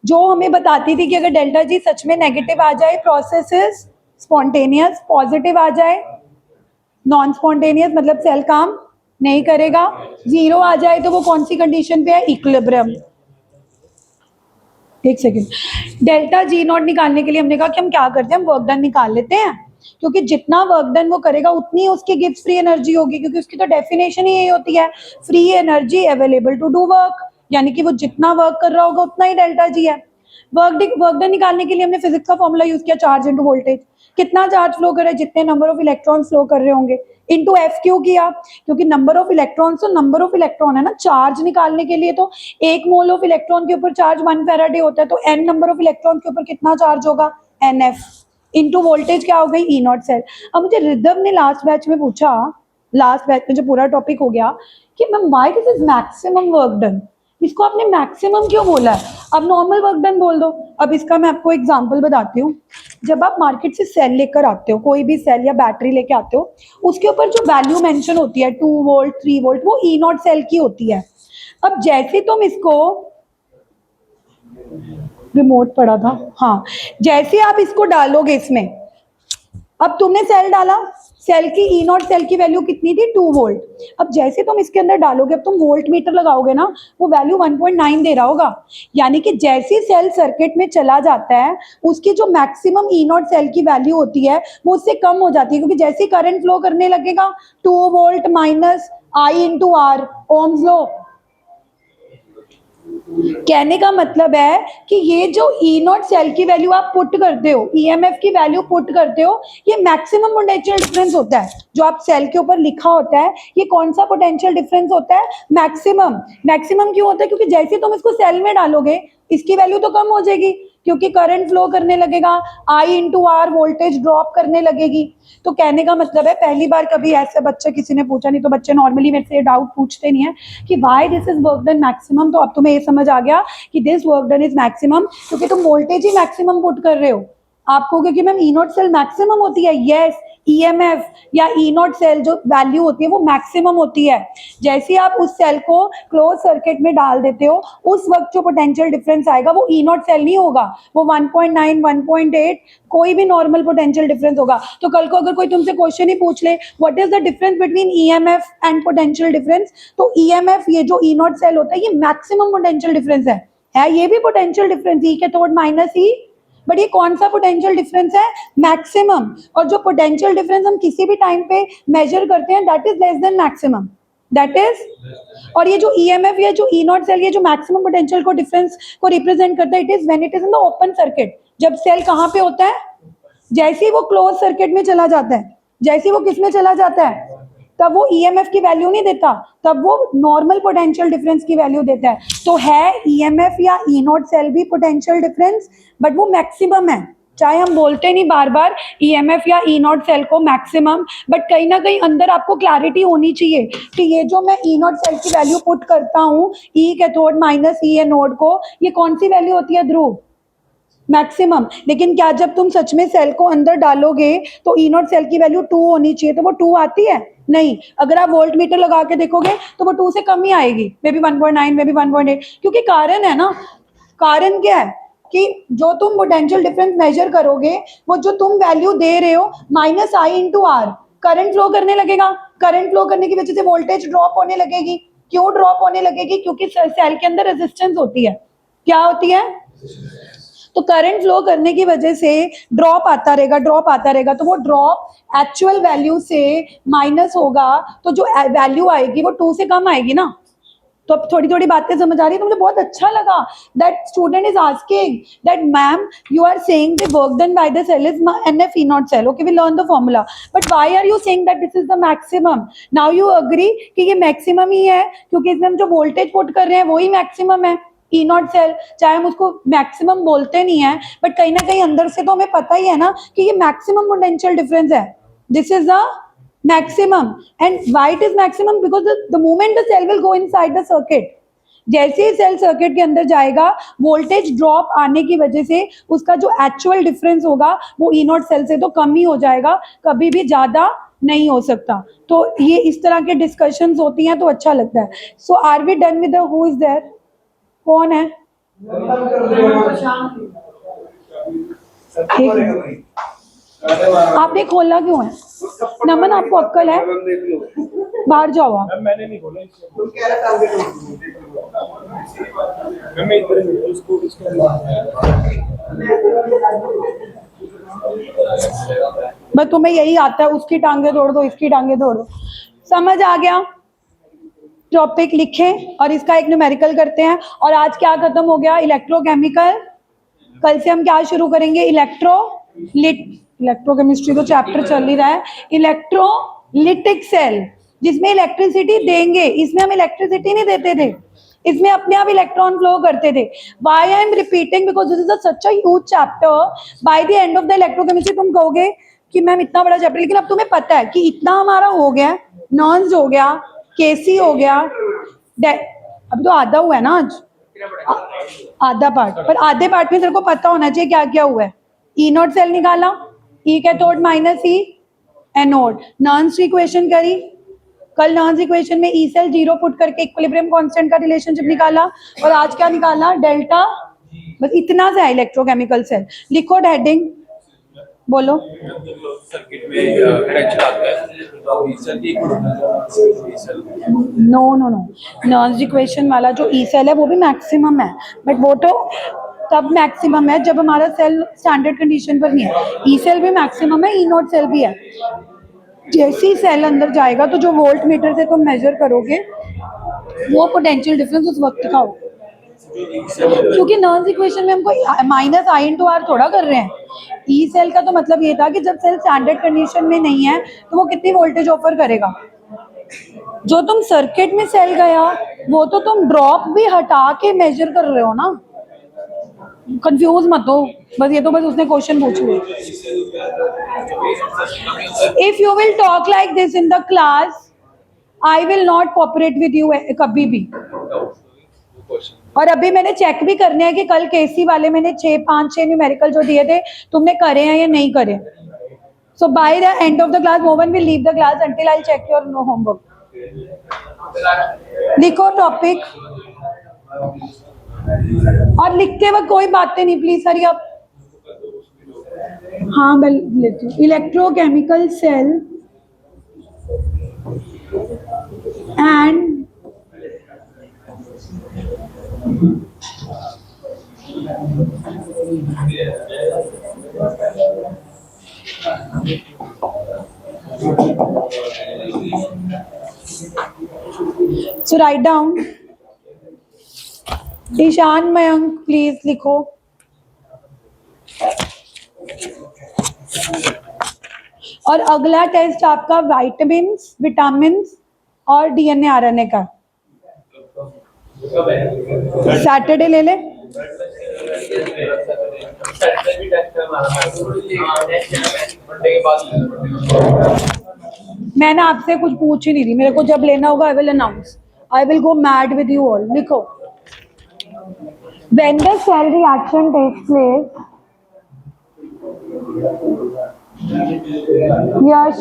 जो हमें बताती थी कि अगर डेल्टा जी सच में नेगेटिव आ जाए प्रोसेस इज स्पॉन्टेनियस, पॉजिटिव आ जाए नॉन स्पॉन्टेनियस मतलब सेल काम नहीं करेगा, जीरो आ जाए तो वो कौन सी कंडीशन पे है? इक्विलिब्रियम। एक सेकेंड, डेल्टा जी नॉट निकालने के लिए हमने कहा कि हम क्या करते हैं, हम वर्क डन निकाल लेते हैं, क्योंकि जितना वर्क डन वो करेगा उतनी उसकी गिब्स फ्री एनर्जी होगी, क्योंकि उसकी तो डेफिनेशन ही यही होती है, free energy available to do work, यानी कि वो जितना वर्क कर रहा होगा उतना ही डेल्टा जी है। वर्क डन निकालने के लिए हमने फिजिक्स का फॉर्मूला यूज किया, चार्ज इनटू वोल्टेज। कितना चार्ज फ्लो कर रहा है? जितने नंबर ऑफ इलेक्ट्रॉन फ्लो कर रहे होंगे, इनटू एफ क्यों किया? क्योंकि नंबर ऑफ इलेक्ट्रॉन तो नंबर ऑफ इलेक्ट्रॉन है ना, चार्ज निकालने के लिए तो एक मोल ऑफ इलेक्ट्रॉन के ऊपर चार्ज 1 फैराडे होता है, तो एन नंबर ऑफ इलेक्ट्रॉन के ऊपर कितना चार्ज होगा? एन एफ इनटू वोल्टेज क्या हो गई? ई नॉट सेल। अब मुझे रिदम ने लास्ट बैच में पूछा, लास्ट बैच में जो पूरा टॉपिक हो गया कि ma'am why this is maximum work done, इसको आपने मैक्सिमम क्यों बोला है? अब नॉर्मल वर्क डन बोल दो। अब इसका मैं आपको एग्जांपल बताती हूँ। जब आप मार्केट से सेल लेकर आते हो, कोई भी सेल या बैटरी लेके आते हो, उसके ऊपर जो वैल्यू मेंशन होती है 2 वोल्ट 3 वोल्ट, वो ई नॉट सेल की होती है। अब जैसे तुम इसको, रिमोट पड़ा था, हाँ, जैसे आप इसको डालोगे इसमें, अब तुमने सेल डाला, सेल की ई नॉट सेल की वैल्यू कितनी थी? 2 वोल्ट। अब जैसे तुम इसके अंदर डालोगे, अब तुम वोल्ट मीटर लगाओगे ना, वो वैल्यू 1.9 दे रहा होगा, यानी कि जैसे सेल सर्किट में चला जाता है उसकी जो मैक्सिमम ई नॉट सेल की वैल्यू होती है वो उससे कम हो जाती है, क्योंकि जैसे करंट फ्लो करने लगेगा 2 volt minus I into R, ohms लो, कहने का मतलब है कि ये जो ई नॉट सेल की वैल्यू आप पुट करते हो, ईएमएफ की वैल्यू पुट करते हो, ये मैक्सिमम पोटेंशियल डिफरेंस होता है जो आप सेल के ऊपर लिखा होता है। ये कौन सा पोटेंशियल डिफरेंस होता है? मैक्सिमम। मैक्सिमम क्यों होता है? क्योंकि जैसे तुम इसको सेल में डालोगे इसकी वैल्यू तो कम हो जाएगी, क्योंकि करंट फ्लो करने लगेगा, आई इंटू आर वोल्टेज ड्रॉप करने लगेगी। तो कहने का मतलब है, पहली बार कभी ऐसे बच्चे किसी ने पूछा नहीं, तो बच्चे नॉर्मली मेरे से डाउट पूछते नहीं है कि why this is work done maximum. तो अब तुम्हें ये समझ आ गया कि this work done is maximum, क्योंकि तुम वोल्टेज ही मैक्सिमम पुट कर रहे हो। आप कहोगे कि ma'am E not cell maximum होती है, यस, ईएमएफ या ई नॉट सेल जो वैल्यू होती है वो मैक्सिमम होती है। जैसे ही आप उस सेल को क्लोज सर्किट में डाल देते हो, उस वक्त जो पोटेंशियल डिफरेंस आएगा वो ई नॉट सेल नहीं होगा, वो 1.9 1.8 कोई भी नॉर्मल पोटेंशियल डिफरेंस होगा। तो कल को अगर कोई तुमसे क्वेश्चन ही पूछ ले what is the difference between EMF and potential difference, तो ईएमएफ ये जो ई नॉट सेल होता है ये मैक्सिमम पोटेंशियल डिफरेंस है ये भी पोटेंशियल डिफरेंस ई के थोड़ माइनस ई, बट ये कौन सा पोटेंशियल डिफरेंस है? मैक्सिमम। और जो पोटेंशियल डिफरेंस हम किसी भी टाइम पे मेजर करते हैं that is less than maximum, that is. और ये जो ईएमएफ या जो ई नॉट सेल ये जो मैक्सिमम पोटेंशियल को डिफरेंस को रिप्रेजेंट करता है, it is when it is in the open circuit. जब सेल कहाँ पे होता है? जैसे ही वो क्लोज सर्किट में चला जाता है, जैसे ही वो किस में चला जाता है, तब वो ईएमएफ की वैल्यू नहीं देता, तब वो नॉर्मल पोटेंशियल डिफरेंस की वैल्यू देता है। तो है ईएमएफ या ई नॉट सेल भी पोटेंशियल डिफरेंस, बट वो मैक्सिमम है। चाहे हम बोलते नहीं बार बार ईएमएफ या ई नॉट सेल को मैक्सिमम, बट कहीं ना कहीं अंदर आपको क्लैरिटी होनी चाहिए कि ये जो मैं ई नॉट सेल की वैल्यू पुट करता हूँ ई कैथोड माइनस ई एनोड को, ये कौन सी वैल्यू होती है ध्रुव? मैक्सिमम। लेकिन क्या जब तुम सच में सेल को अंदर डालोगे तो ई नॉट सेल की वैल्यू 2 होनी चाहिए, तो वो 2 आती है? नहीं। अगर आप वोल्ट मीटर लगा के देखोगे तो वो 2 से कम ही आएगी, मे बी 1.9 मे बी 1.8, क्योंकि कारण है ना, कारण क्या है कि जो तुम पोटेंशियल डिफरेंस मेजर करोगे वो जो तुम वैल्यू दे रहे हो minus I into R, current flow करने लगेगा, करंट फ्लो करने की वजह से वोल्टेज ड्रॉप होने लगेगी। क्यों ड्रॉप होने लगेगी? क्योंकि सेल के अंदर रेजिस्टेंस होती है। क्या होती है? तो करंट फ्लो करने की वजह से ड्रॉप आता रहेगा, ड्रॉप आता रहेगा, तो वो ड्रॉप एक्चुअल वैल्यू से माइनस होगा, तो जो वैल्यू आएगी वो 2 से कम आएगी ना। तो अब थोड़ी थोड़ी बातें समझ आ रही है। तो मुझे बहुत अच्छा लगा that student is asking that ma'am you are saying the work done by the cell is NF E not cell, okay we learn the formula, but why are you saying that this is the maximum? Now you agree कि ये maximum ही है, क्योंकि इसमें हम जो voltage put कर रहे हैं वही मैक्सिमम है। ई नॉट सेल चाहे हम उसको मैक्सिमम बोलते नहीं है, बट कहीं ना कहीं अंदर से तो हमें पता ही है ना कि ये मैक्सिमम पोटेंशियल डिफरेंस है, this is the maximum. And why it is maximum? Because the moment the cell will go inside the circuit, जैसे ही सेल सर्किट के अंदर जाएगा वोल्टेज ड्रॉप आने की वजह से उसका जो एक्चुअल डिफरेंस होगा वो ई नॉट सेल से तो कम ही हो जाएगा, कभी भी ज्यादा नहीं हो सकता। तो ये इस तरह के डिस्कशंस होती हैं तो अच्छा लगता है। So are we done with who is there? कौन है? आपने खोला क्यों है? नमन आपको अक्ल है? बाहर जाओ आप। मैंने नहीं बोला बस तुम्हें यही आता है, उसकी टांगे तोड़ दो, इसकी टांगे तोड़ दो। समझ आ गया? टॉपिक लिखें और इसका एक न्यूमेरिकल करते हैं। और आज क्या खत्म हो गया? इलेक्ट्रोकेमिकल। कल से हम क्या शुरू करेंगे? इलेक्ट्रोकेमिस्ट्री तो चैप्टर चल ही रहा है। इलेक्ट्रोलिटिक सेल, जिसमें इलेक्ट्रिसिटी देंगे, इसमें हम इलेक्ट्रिसिटी नहीं देते थे, इसमें अपने आप इलेक्ट्रॉन फ्लो करते थे। Why I am repeating? Because this is such a huge chapter. Bye the end of the electrochemistry तुम कहोगे कि मैम इतना बड़ा चैप्टर, लेकिन अब तुम्हें पता है कि इतना हमारा हो गया, नॉन्स हो गया, केसी हो गया, अभी तो आधा हुआ है ना आज, आधा पार्ट, पर आधे पार्ट में तेरे को पता होना चाहिए क्या क्या हुआ है। ई नॉट सेल निकाला, ई cathode minus E anode, नर्न्स equation करी कल, नर्न्स इक्वेशन में ई सेल 0 पुट करके इक्विलिब्रियम कांस्टेंट का रिलेशनशिप निकाला, और आज क्या निकाला? डेल्टा। बस इतना से है इलेक्ट्रोकेमिकल सेल। लिखो हेडिंग, बोलो। सर्किट में पोटेंशियल आता है तो ईसेल की नो नो नो, नर्न्स इक्वेशन वाला जो ई सेल है वो भी मैक्सिमम है, बट वो तो तब मैक्सिमम है जब हमारा सेल स्टैंडर्ड कंडीशन पर नहीं है। ई सेल भी मैक्सिमम है, ई नॉट सेल भी है। जैसे ही सेल अंदर जाएगा तो जो वोल्ट मीटर से तुम मेजर करोगे वो पोटेंशियल डिफरेंस उस वक्त का हो। क्योंकि नर्न्स इक्वेशन में हमको माइनस आई इंटू आर थोड़ा कर रहे हैं। ई सेल का तो मतलब ये था कि जब सेल स्टैंडर्ड कंडीशन में नहीं है तो वो कितनी वोल्टेज ऑफर करेगा। जो तुम सर्किट में सेल गया वो तो तुम ड्रॉप भी हटा के मेजर कर रहे हो ना। कंफ्यूज मत हो, बस ये तो बस उसने क्वेश्चन पूछ लिया। If you will talk like this in the class I will not cooperate with you कभी भी। और अभी मैंने चेक भी करने हैं कि कल केसी वाले मैंने 5-6 न्यूमेरिकल जो दिए थे तुमने करे हैं या नहीं करे। So by the end of the class no one will leave the class until I check your no homework. लिखो टॉपिक और लिखते वक्त कोई बातें नहीं प्लीज हरी अप। हाँ मैं लेती हूँ। Electrochemical cell and so write down Ishan Mayank please लिखो। और अगला टेस्ट आपका विटामिन्स विटामिन्स और डीएनए आरएनए का सैटरडे ले ले। मैंने आपसे कुछ पूछ ही नहीं रही, मेरे को जब लेना होगा I will announce. I will go mad with you all. लिखो when the cell reaction takes place Yash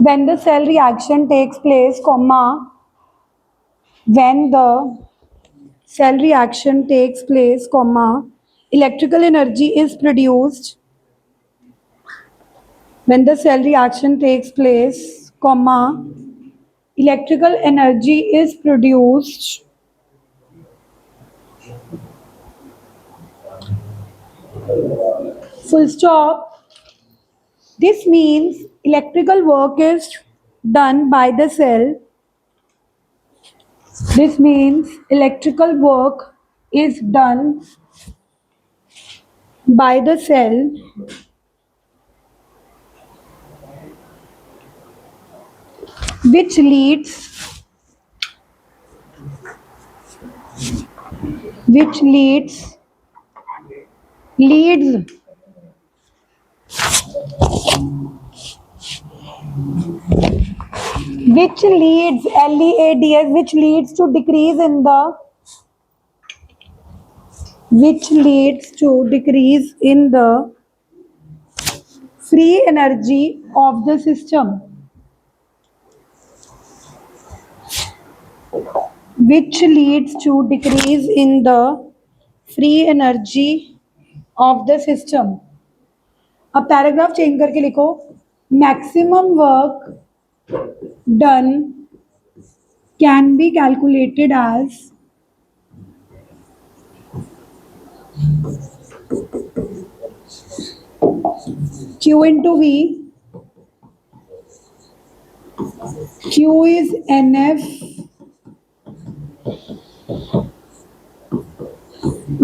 when the cell reaction takes place comma when the cell reaction takes place comma electrical energy is produced when the cell reaction takes place comma electrical energy is produced full stop. This means electrical work is done by the cell. This means electrical work is done by the cell which leads leads which leads LEADS which leads to decrease in the free energy of the system which leads to decrease in the free energy of the system। अब paragraph change करके लिखो maximum work done can be calculated as Q into V. Q is NF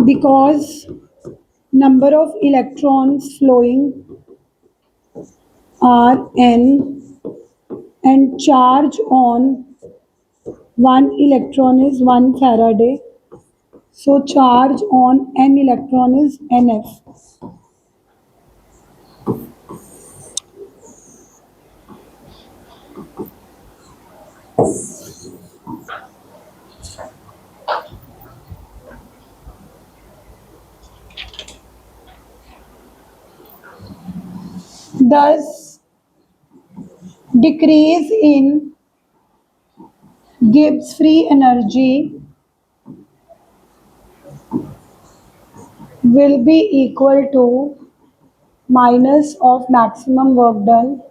because number of electrons flowing are N and charge on one electron is 1 Faraday. So charge on N electron is NF. Thus, decrease in Gibbs free energy will be equal to minus of maximum work done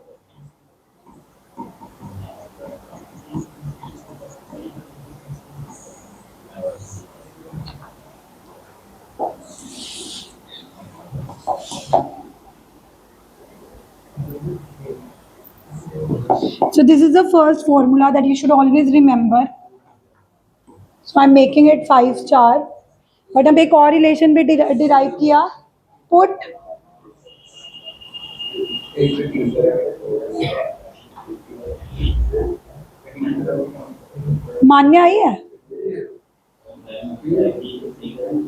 So this is the first formula that you should always remember. So I'm making it 5 star. But अब एक और relation भी derive किया. Put मान्य आई है.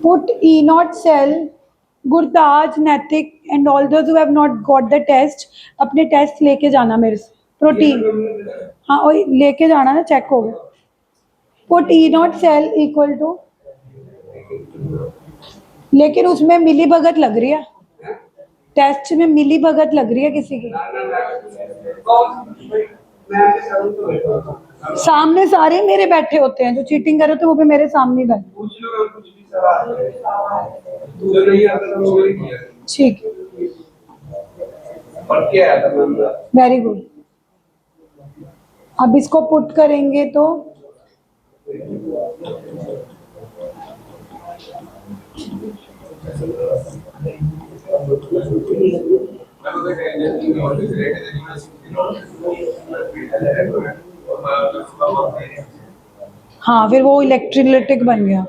Put E not cell, Gurtaj, नैतिक and all those who have not got the test अपने test लेके जाना मेरे से. प्रोटीन हाँ वही लेके जाना ना, चेक हो गया. Put E not cell equal to, लेकिन उसमें मिली भगत लग रही है. टेस्ट में मिली भगत लग रही है किसी की. सामने सारे मेरे बैठे होते हैं, जो चीटिंग कर रहे थे वो भी मेरे सामने बैठे. ठीक है, वेरी गुड. अब इसको पुट करेंगे तो हाँ फिर वो इलेक्ट्रोलाइटिक बन गया.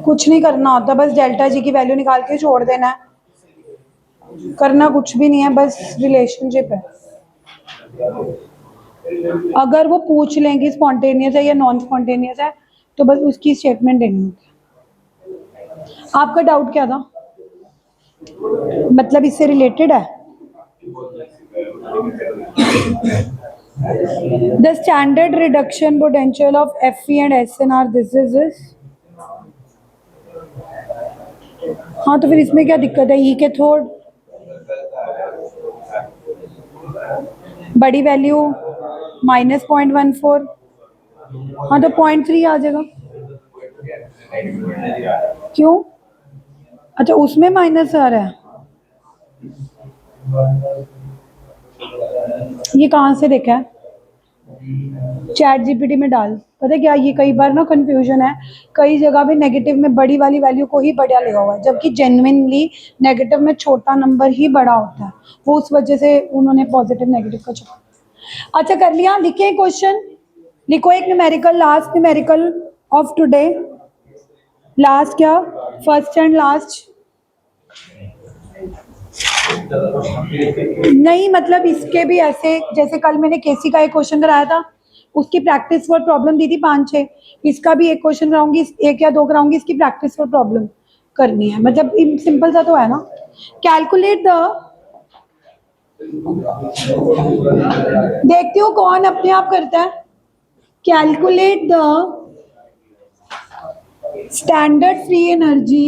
कुछ नहीं करना होता, बस डेल्टा जी की वैल्यू निकाल के छोड़ देना है. करना कुछ भी नहीं है, बस रिलेशनशिप है. अगर वो पूछ लें कि स्पॉन्टेनियस है या नॉन स्पॉन्टेनियस है तो बस उसकी स्टेटमेंट देनी होती है. आपका डाउट क्या था? मतलब इससे रिलेटेड है. The standard reduction potential of Fe and SN this is this. हाँ तो फिर इसमें क्या दिक्कत है? ई के थर्ड बड़ी वैल्यू -0.14. हाँ तो 0.3 आ जाएगा. क्यों? अच्छा उसमें माइनस आ रहा है. ये कहाँ से देखा है? चैट जीपीटी में डाल. पता है क्या, ये कई बार ना कंफ्यूजन है. कई जगह पे नेगेटिव में बड़ी वाली वैल्यू को ही बड़ा लिखा हुआ है, जबकि जेन्युइनली नेगेटिव में छोटा नंबर ही बड़ा होता है. वो उस वजह से उन्होंने पॉजिटिव नेगेटिव का चुना. अच्छा कर लिया. लिखे क्वेश्चन. लिखो एक numerical, last numerical of today. Last क्या? फर्स्ट एंड लास्ट नहीं, मतलब इसके भी ऐसे, जैसे कल मैंने केसी का एक क्वेश्चन कराया था, उसकी प्रैक्टिस फॉर प्रॉब्लम दी थी 5-6. इसका भी एक क्वेश्चन कराऊंगी, 1 या 2 कराऊंगी. इसकी प्रैक्टिस फॉर प्रॉब्लम करनी है. मतलब सिंपल सा तो है ना. कैलकुलेट द, देखती हूँ कौन अपने आप करता है. Calculate the standard free energy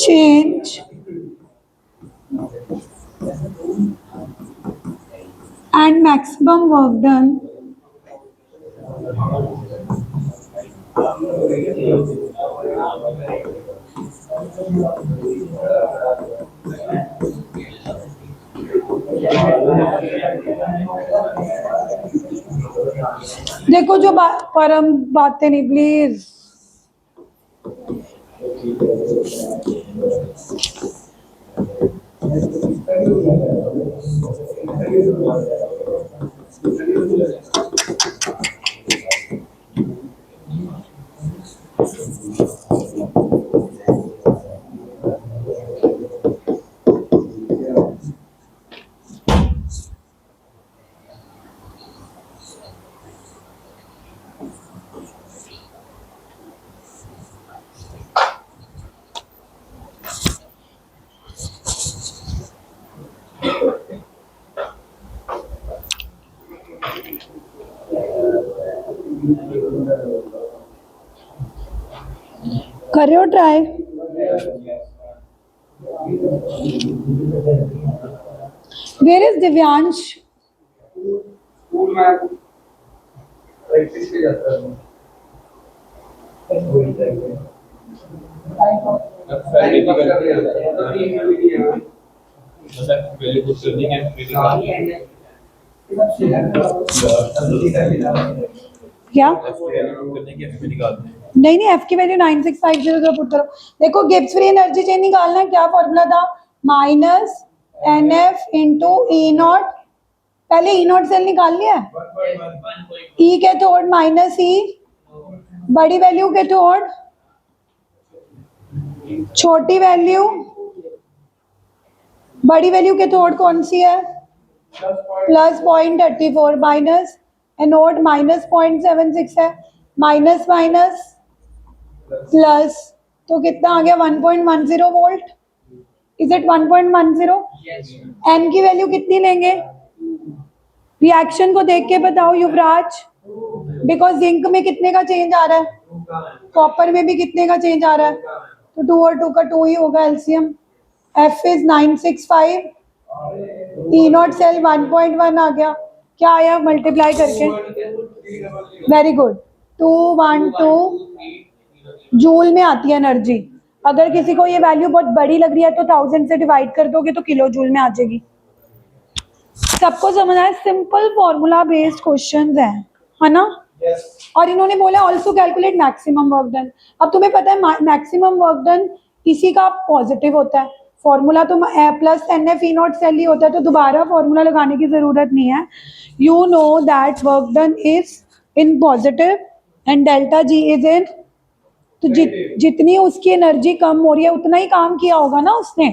change and maximum work done देखो जो परम बातें नहीं प्लीज. कर रहे हो try? Where is Divyansh? School में प्रैक्टिस पे जाता है. क्या करने की FP निकालते हैं। नहीं नहीं, एफ की वैल्यू 9650 पुट करो। देखो गिब्स फ्री एनर्जी चेंज निकालना है, क्या फॉर्मूला था? Minus N F into E naught. पहले ई नॉट सेल निकाल लिया, ई कैथोड माइनस ई, बड़ी वैल्यू कैथोड, छोटी वैल्यू, बड़ी वैल्यू कैथोड कौन सी है? प्लस 0.34 माइनस एनोड माइनस 0.76 है, माइनस माइनस प्लस, तो कितना आ गया? 1.10 वोल्ट। Is it 1.10? एन की वैल्यू कितनी लेंगे? रिएक्शन को देख के बताओ युवराज, बिकॉज जिंक में कितने का चेंज आ रहा है, कॉपर में भी कितने का चेंज आ रहा है, तो 2 और 2 का 2 ही होगा LCM. F is 965, E not cell 1.1 आ गया, क्या आया मल्टीप्लाई करके? वेरी गुड, 212 जूल में आती है एनर्जी। अगर किसी को ये वैल्यू बहुत बड़ी लग रही है तो 1000 से डिवाइड कर दोगे तो किलो जूल में आ जाएगी। सबको समझ आया? सिंपल फॉर्मूला बेस्ड क्वेश्चंस है ना? और इन्होंने बोला also calculate maximum work done. अब तुम्हें पता है मैक्सिमम वर्क डन इसी का पॉजिटिव होता है, फॉर्मूला तो plus n F E not cell ही होता है, तो दोबारा फॉर्मूला लगाने की जरूरत नहीं है। You know that work done is in positive and delta G is in, तो जितनी उसकी एनर्जी कम हो रही है उतना ही काम किया होगा ना उसने,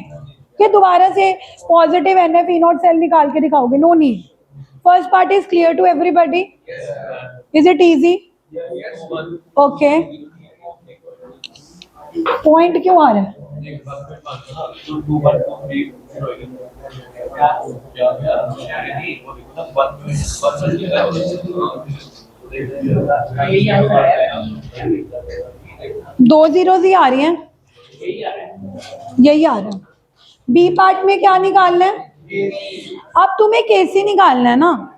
कि दोबारा से positive n F E not cell निकाल के दिखाओगे? No need. First part is clear to everybody? Is it easy? Okay, point क्यों आ रहा है? दो जीरो ही आ रही हैं, यही आ रहा है। बी पार्ट में क्या निकालना है? अब तुम्हें केसी निकालना है ना।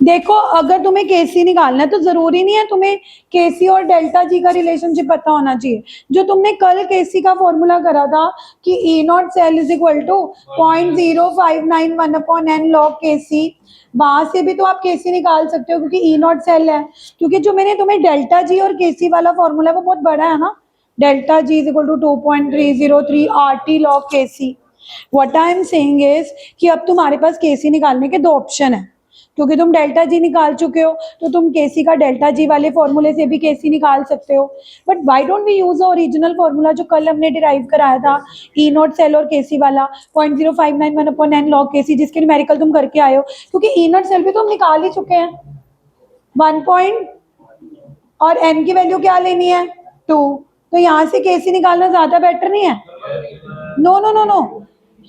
देखो अगर तुम्हें केसी निकालना है तो जरूरी नहीं है तुम्हें केसी और डेल्टा जी का रिलेशनशिप पता होना चाहिए। जो तुमने कल केसी का फॉर्मूला करा था कि E not cell is equal to 0.0591 upon n log KC, वहां से भी तो आप केसी निकाल सकते हो क्योंकि ई नॉट सेल है। क्योंकि जो मैंने तुम्हें डेल्टा जी और केसी वाला फॉर्मूला वो बहुत बड़ा है ना, delta G is equal to 2.303 R T log Kc. What I am saying is कि अब तुम्हारे पास केसी निकालने के दो ऑप्शन है, क्योंकि तुम डेल्टा जी निकाल चुके हो तो तुम केसी का डेल्टा जी वाले फॉर्मूले से भी केसी निकाल सकते हो। But why don't we use original formula जो कल हमने डिराइव कराया था, ई नॉट सेल और केसी वाला 0.0591 अपॉन एन लॉग केसी, जिसके न्यूमेरिकल तुम करके आए हो, क्योंकि ई नॉट सेल भी तो हम निकाल ही चुके हैं 1 पॉइंट, और एन की वैल्यू क्या लेनी है 2, तो यहाँ से केसी निकालना ज्यादा बेटर नहीं है? No no no no,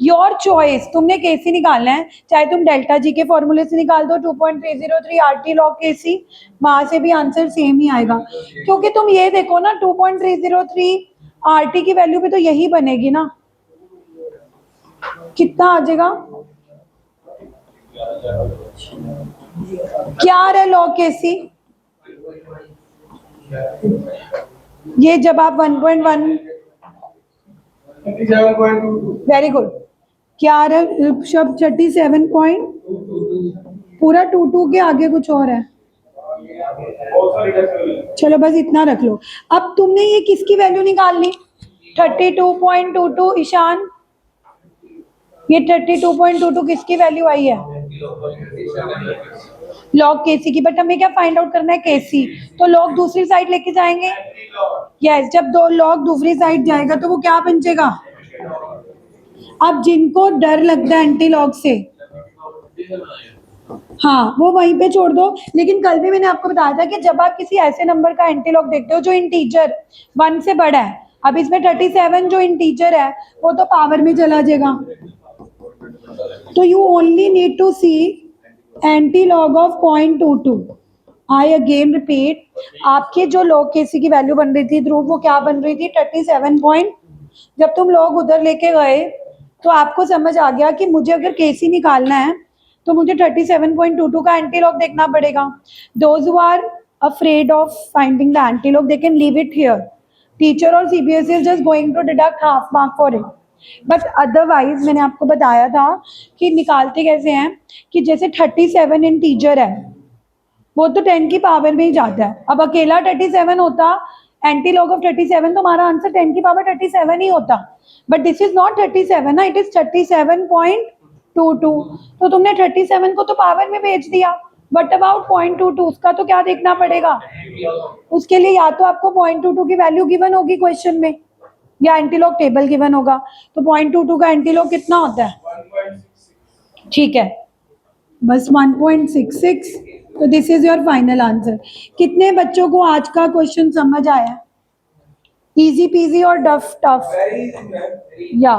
your choice, तुमने केसी निकालना है, चाहे तुम डेल्टा जी के फॉर्मूले से निकाल दो 2.303 आरटी लॉग केसी, वहां से भी आंसर सेम ही आएगा। क्योंकि तुम ये देखो ना 2.303 आरटी की वैल्यू भी तो यही बनेगी ना, कितना आ जाएगा? क्या आ रहा है लॉग केसी? ये जब आप 1.1, 37.22 वेरी गुड, क्या आ रहा है शब्द? 37 पॉइंट, पूरा 22 के आगे कुछ और है, चलो बस इतना रख लो। अब तुमने ये किसकी वैल्यू निकाल ली? 32.22 ईशान, ये 32.22 किसकी वैल्यू आई है? लॉग केसी की। बट हमें क्या फाइंड आउट करना है? केसी, तो लॉग दूसरी साइड लेके जाएंगे। यस, जब दो लॉग दूसरी साइड जाएगा तो वो क्या बन जाएगा? अब जिनको डर लगता है एंटी लॉग से, हाँ वो वहीं पे छोड़ दो। लेकिन कल भी मैंने आपको बताया था कि जब आप किसी ऐसे नंबर का एंटी लॉग देखते हो जो इंटीजर 1 से बड़ा है, अब इसमें 37 जो इंटीजर है वो तो पावर में चला जाएगा, तो you only need to see antilog of 0.22। I again repeat, आपके जो लॉग केसी की वैल्यू बन रही थी ध्रुव, वो क्या बन रही थी? 37 पॉइंट। जब तुम लॉग उधर लेके गए तो आपको समझ आ गया कि मुझे अगर केसी निकालना है तो मुझे 37.22 का एंटी लॉग देखना पड़ेगा। Those who are afraid of finding the anti log they can leave it here, teacher और CBSE is just going to deduct half mark for it. But otherwise मैंने आपको बताया था कि निकालते कैसे हैं, कि जैसे 37 इंटीजर है, वो तो 10 की पावर में ही जाता है। अब अकेला 37 होता, एंटी लॉग ऑफ 37, तो हमारा आंसर 10 की पावर 37 ही होता। बट दिस इज नॉट 37 ना, इट इज 37.22। तो तुमने 37 को तो पावर में भेज दिया, बट अबाउट 0.22 उसका तो क्या देखना पड़ेगा। उसके लिए या तो आपको 0.22 की वैल्यू गिवन होगी क्वेश्चन में, या एंटीलॉग टेबल गिवन होगा। तो 0.22 का एंटीलॉग कितना होता है? ठीक है, बस 1.66। तो this is your final answer. कितने बच्चों को आज का क्वेश्चन समझ आया? इजी पीजी और डफ टफ? या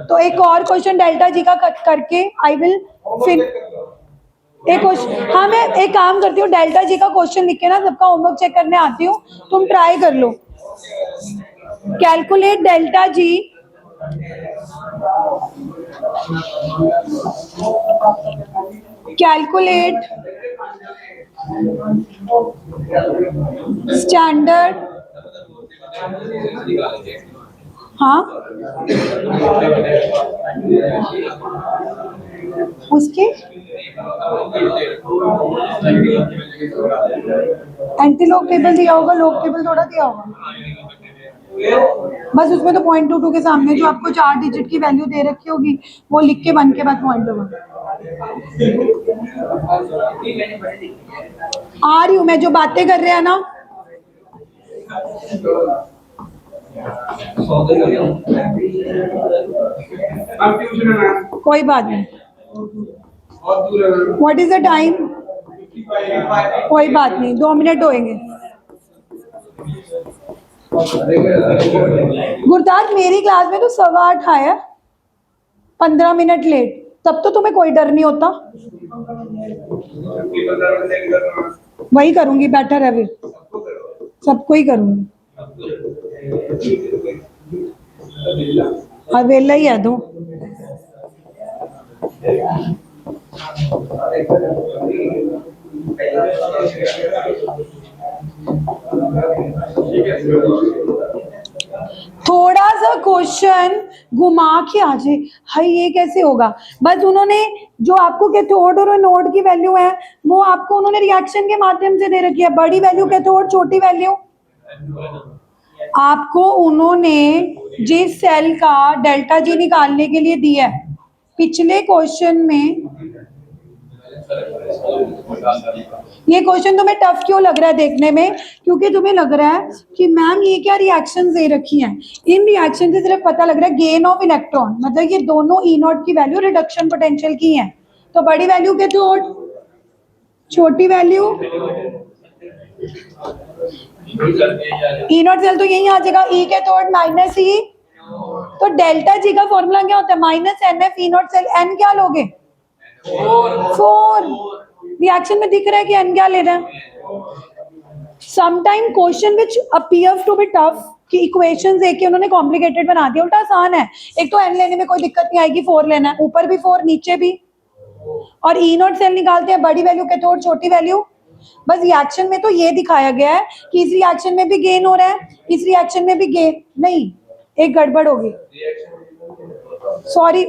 तो एक और क्वेश्चन डेल्टा जी का करके आई विल फिन एक क्वेश्चन। हाँ, मैं एक काम करती हूँ, डेल्टा जी का क्वेश्चन लिख के ना सबका होमवर्क चेक करने आती हूँ, तुम ट्राई कर लो। Calculate delta G calculate standard, हाँ उसके एंटी लॉग टेबल दिया होगा, लॉग टेबल थोड़ा दिया होगा। बस उसमें तो 0.22 के सामने जो आपको 4 डिजिट की वैल्यू दे रखी होगी वो लिख के 1 के बाद 0.2 आ रही हूँ मैं, जो बातें कर रहे हैं ना। कोई बात नहीं, व्हाट इज द टाइम? कोई बात नहीं, 2 मिनट होएंगे। गुरदास मेरी क्लास में तो 8:15 आया, 15 मिनट लेट, तब तो तुम्हें कोई डर नहीं होता। वही करूंगी, बेटर है फिर सबको ही करूंगी। हाँ वेला ही है दो। थोड़ा सा क्वेश्चन घुमा के आ जाए, हाय ये कैसे होगा। बस उन्होंने जो आपको कैथोड और एनोड की वैल्यू है वो आपको उन्होंने रिएक्शन के माध्यम से दे रखी है। बड़ी वैल्यू कैथोड, छोटी वैल्यू आपको उन्होंने जिस सेल का डेल्टा जी निकालने के लिए दिया है पिछले क्वेश्चन में। ये क्वेश्चन तुम्हें टफ क्यों लग रहा है देखने में? क्योंकि तुम्हें लग रहा है कि मैम ये क्या रिएक्शंस दे रखी हैं, इन रिएक्शन से सिर्फ पता लग रहा है गेन ऑफ इलेक्ट्रॉन, मतलब ये दोनों ई नॉट की वैल्यू रिडक्शन पोटेंशियल की है। तो बड़ी वैल्यू कैथोड, छोटी वैल्यू ई नॉट सेल, तो यही आ जाएगा ई कैथोड माइनस ई। तो डेल्टा जी का फॉर्मूला क्या होता है? Minus N F E not cell. N क्या लोगे? 4। रिएक्शन में दिख रहा है कि एन क्या ले रहा है। Sometime question which appears to be tough कि इक्वेशंस देके उन्होंने कॉम्प्लिकेटेड बना दिया, उल्टा आसान है। एक तो एन लेने में कोई दिक्कत नहीं आएगी, 4 लेना है, ऊपर भी 4 नीचे भी। और ई नॉट सेल निकालते हैं, बड़ी वैल्यू कैथोड, छोटी वैल्यू। बस रिएक्शन में तो ये दिखाया गया है कि इस रिएक्शन में भी गेन हो रहा है, इस रिएक्शन में भी गेन नहीं, एक गड़बड़ होगी, सॉरी।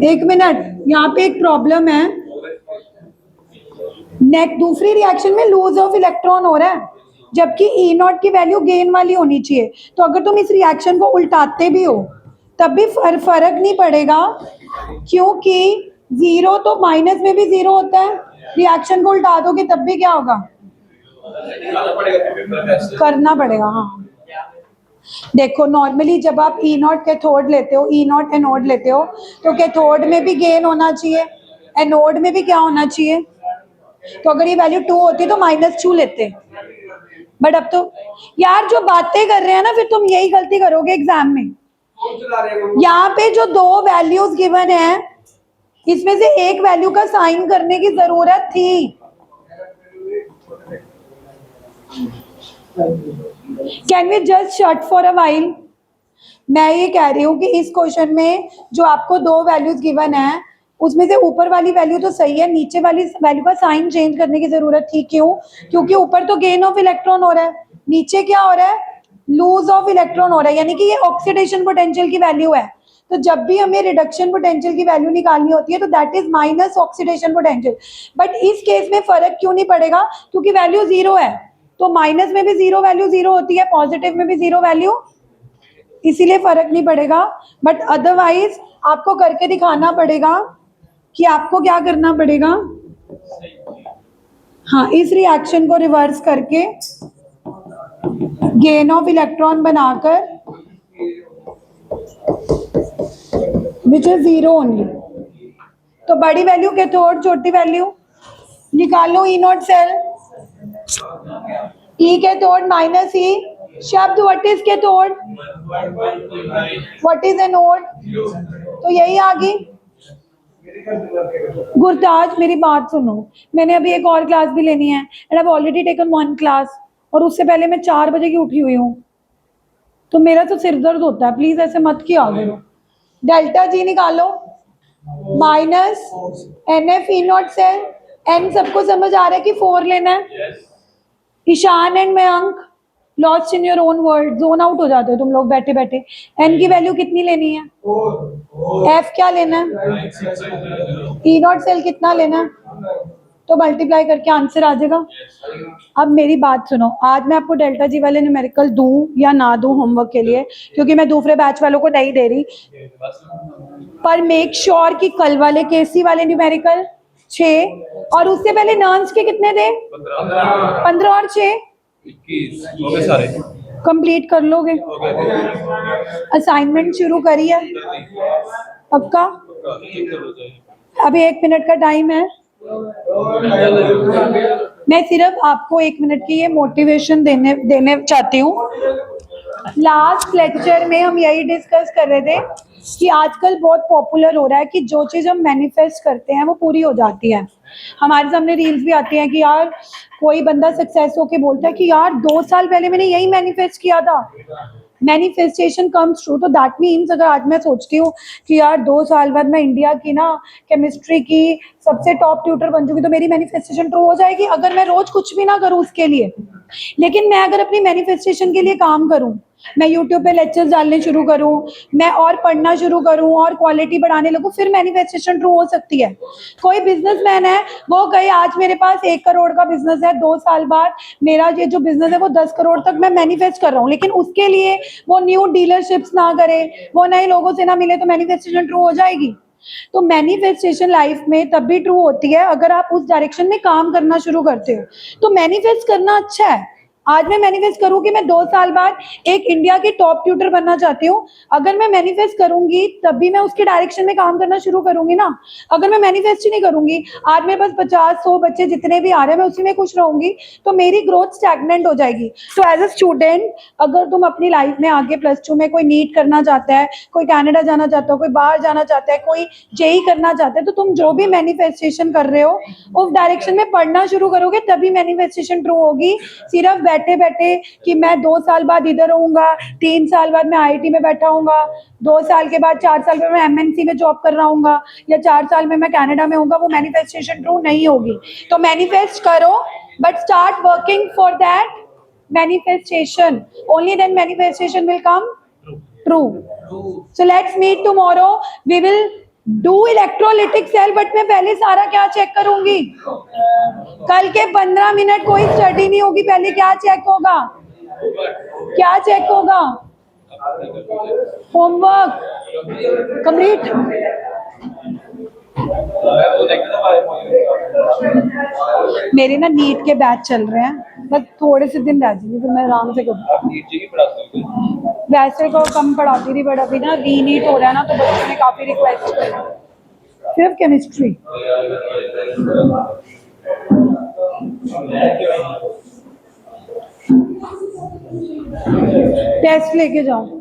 एक मिनट, यहाँ पे एक प्रॉब्लम है। नेक्स्ट दूसरी रिएक्शन में लूज ऑफ इलेक्ट्रॉन हो रहा है, जबकि ई नॉट की वैल्यू गेन वाली होनी चाहिए। तो अगर तुम इस रिएक्शन को उल्टाते भी हो तब भी फर्क नहीं पड़ेगा, क्योंकि 0 तो माइनस में भी 0 होता है। रिएक्शन को उल्टा दोगे तब भी क्या होगा? करना पड़ेगा। हाँ देखो, नॉर्मली जब आप ई नॉट कैथोड लेते हो, ई नॉट एनोड लेते हो, तो कैथोड में भी गेन होना चाहिए, एनोड में भी क्या होना चाहिए। तो अगर ये वैल्यू 2 होती तो माइनस 2 लेते। बट अब तो यार जो बातें कर रहे हैं ना, फिर तुम यही गलती करोगे एग्जाम में। यहाँ पे जो 2 वैल्यूज गिवन है, इसमें से एक वैल्यू का साइन करने की जरूरत थी। Can we just shut for a while? मैं ये कह रही हूँ कि इस क्वेश्चन में जो आपको 2 वैल्यूज गिवन है, उसमें से ऊपर वाली वैल्यू तो सही है, नीचे वाली वैल्यू का साइन चेंज करने की जरूरत थी। क्यों? क्योंकि ऊपर तो गेन ऑफ इलेक्ट्रॉन हो रहा है, नीचे क्या हो रहा है? लूज ऑफ इलेक्ट्रॉन हो रहा है, यानी कि ये ऑक्सीडेशन पोटेंशियल की वैल्यू है। तो जब भी हमें रिडक्शन पोटेंशियल की वैल्यू निकालनी होती है तो that is minus oxidation potential. But इस केस में फर्क क्यों नहीं पड़ेगा? क्योंकि वैल्यू जीरो है, तो माइनस में भी जीरो वैल्यू जीरो होती है, पॉजिटिव में भी जीरो वैल्यू, इसीलिए फर्क नहीं पड़ेगा। बट अदरवाइज आपको करके दिखाना पड़ेगा कि आपको क्या करना पड़ेगा। हाँ, इस रिएक्शन को रिवर्स करके गेन ऑफ इलेक्ट्रॉन बनाकर विच इज जीरो ओनली। तो बड़ी वैल्यू कैथोड, छोटी वैल्यू निकालो। E not cell, E cathode minus E शब्द what is cathode, what is anode, तो यही आ गई। गुरताज मेरी बात सुनो, मैंने अभी एक और क्लास भी लेनी है and I already taken one class, और उससे पहले मैं 4 बजे की उठी हुई हूँ, तो मेरा तो सिर दर्द होता है। प्लीज ऐसे मत किया करो। डेल्टा जी निकालो, minus N F E not cell. N सबको समझ आ रहा है कि 4 लेना है? Ishan and Mayank lost in your own world, zone out हो जाते हो तुम लोग बैठे बैठे। एन की वैल्यू कितनी लेनी है? एफ क्या लेना है? ई नॉट सेल कितना लेना है? तो मल्टीप्लाई करके आंसर आ जाएगा। अब मेरी बात सुनो, आज मैं आपको डेल्टा जी वाले न्यूमेरिकल दूं या ना दूं होमवर्क के लिए, क्योंकि मैं दूसरे बैच वालों को नहीं दे रही, पर मेक श्योर कि कल वाले केसी वाले न्यूमेरिकल 6 और उससे पहले नॉन्स के कितने थे? 15 और 6 21 हो गए सारे। कंप्लीट कर लोगे? असाइनमेंट शुरू करिए पक्का। अभी 1 मिनट का टाइम है। मैं सिर्फ आपको 1 मिनट की ये मोटिवेशन देने चाहती हूँ। लास्ट लेक्चर में हम यही डिस्कस कर रहे थे कि आजकल बहुत पॉपुलर हो रहा है कि जो चीज हम मैनिफेस्ट करते हैं वो पूरी हो जाती है। हमारे सामने रील्स भी आती हैं कि यार कोई बंदा सक्सेस होके बोलता है कि यार 2 साल पहले मैंने यही मैनिफेस्ट किया था। मैनिफेस्टेशन कम्स ट्रू, तो दैट मीन्स अगर आज मैं सोचती हूँ कि यार 2 साल बाद मैं इंडिया की ना केमिस्ट्री की सबसे टॉप ट्यूटर बन चुकी, तो मेरी मैनिफेस्टेशन ट्रू हो जाएगी अगर मैं रोज कुछ भी ना करूँ उसके लिए। लेकिन मैं अगर अपनी मैनिफेस्टेशन के लिए काम करूँ, मैं यूट्यूब पे लेक्चर्स डालने शुरू करूँ, मैं और पढ़ना शुरू करूँ और क्वालिटी बढ़ाने लगूँ, फिर मैनिफेस्टेशन ट्रू हो सकती है। कोई बिजनेसमैन है, वो कहे आज मेरे पास 1 करोड़ का बिजनेस है, 2 साल बाद मेरा ये जो बिजनेस है वो 10 करोड़ तक मैं मैनिफेस्ट कर रहा हूँ, लेकिन उसके लिए वो न्यू डीलरशिप्स ना करे, वो नए लोगों से ना मिले, तो मैनिफेस्टेशन ट्रू हो जाएगी? तो मैनिफेस्टेशन लाइफ में तब भी ट्रू होती है अगर आप उस डायरेक्शन में काम करना शुरू करते हो। तो मैनिफेस्ट करना अच्छा है। आज मैं मैनिफेस्ट करूं कि मैं 2 साल बाद एक इंडिया की टॉप ट्यूटर बनना चाहती हूँ, अगर मैं मैनिफेस्ट करूंगी तब भी मैं उसके डायरेक्शन में काम करना शुरू करूंगी ना। अगर मैं मैनिफेस्ट ही नहीं करूंगी, आज मेरे पास 50-100 बच्चे जितने भी आ रहे हैं मैं उसी में खुश रहूंगी, तो मेरी ग्रोथ स्टैग्नेंट हो जाएगी। तो एज अ स्टूडेंट अगर तुम अपनी लाइफ में आगे +2 में कोई नीट करना चाहता है, कोई कनाडा जाना चाहता है, कोई बाहर जाना चाहता है, कोई जेई करना चाहता है, तो तुम जो भी मैनिफेस्टेशन कर रहे हो उस डायरेक्शन में पढ़ना शुरू करोगे तभी मैनिफेस्टेशन ट्रू होगी। सिर्फ बैठे बैठे कि मैं 2 साल बाद इधर रहूंगा, 3 साल बाद मैं आईटी में बैठा हूंगा, 2 साल के बाद 4 साल में मैं एमएनसी में जॉब कर रहा हूंगा, या 4 साल में मैं कनाडा में होऊंगा, वो मैनिफेस्टेशन ट्रू नहीं होगी। तो मैनिफेस्ट करो, but start working for that manifestation, only then manifestation will come true. So let's meet tomorrow, we will do electrolytic cell, but मैं पहले सारा क्या चेक करूंगी? कल के 15 मिनट कोई स्टडी नहीं होगी, पहले क्या चेक होगा? क्या चेक होगा? Homework complete. मेरे ना नीट के बैच चल रहे हैं, बस थोड़े से दिन रह जाएंगे, फिर मैं आराम से करूँगी। वैसे तो कम पढ़ाती थी, बट अभी ना रीनीट हो रहा है ना, तो बच्चों ने काफी रिक्वेस्ट की। सिर्फ केमिस्ट्री। टेस्ट लेके जाओ।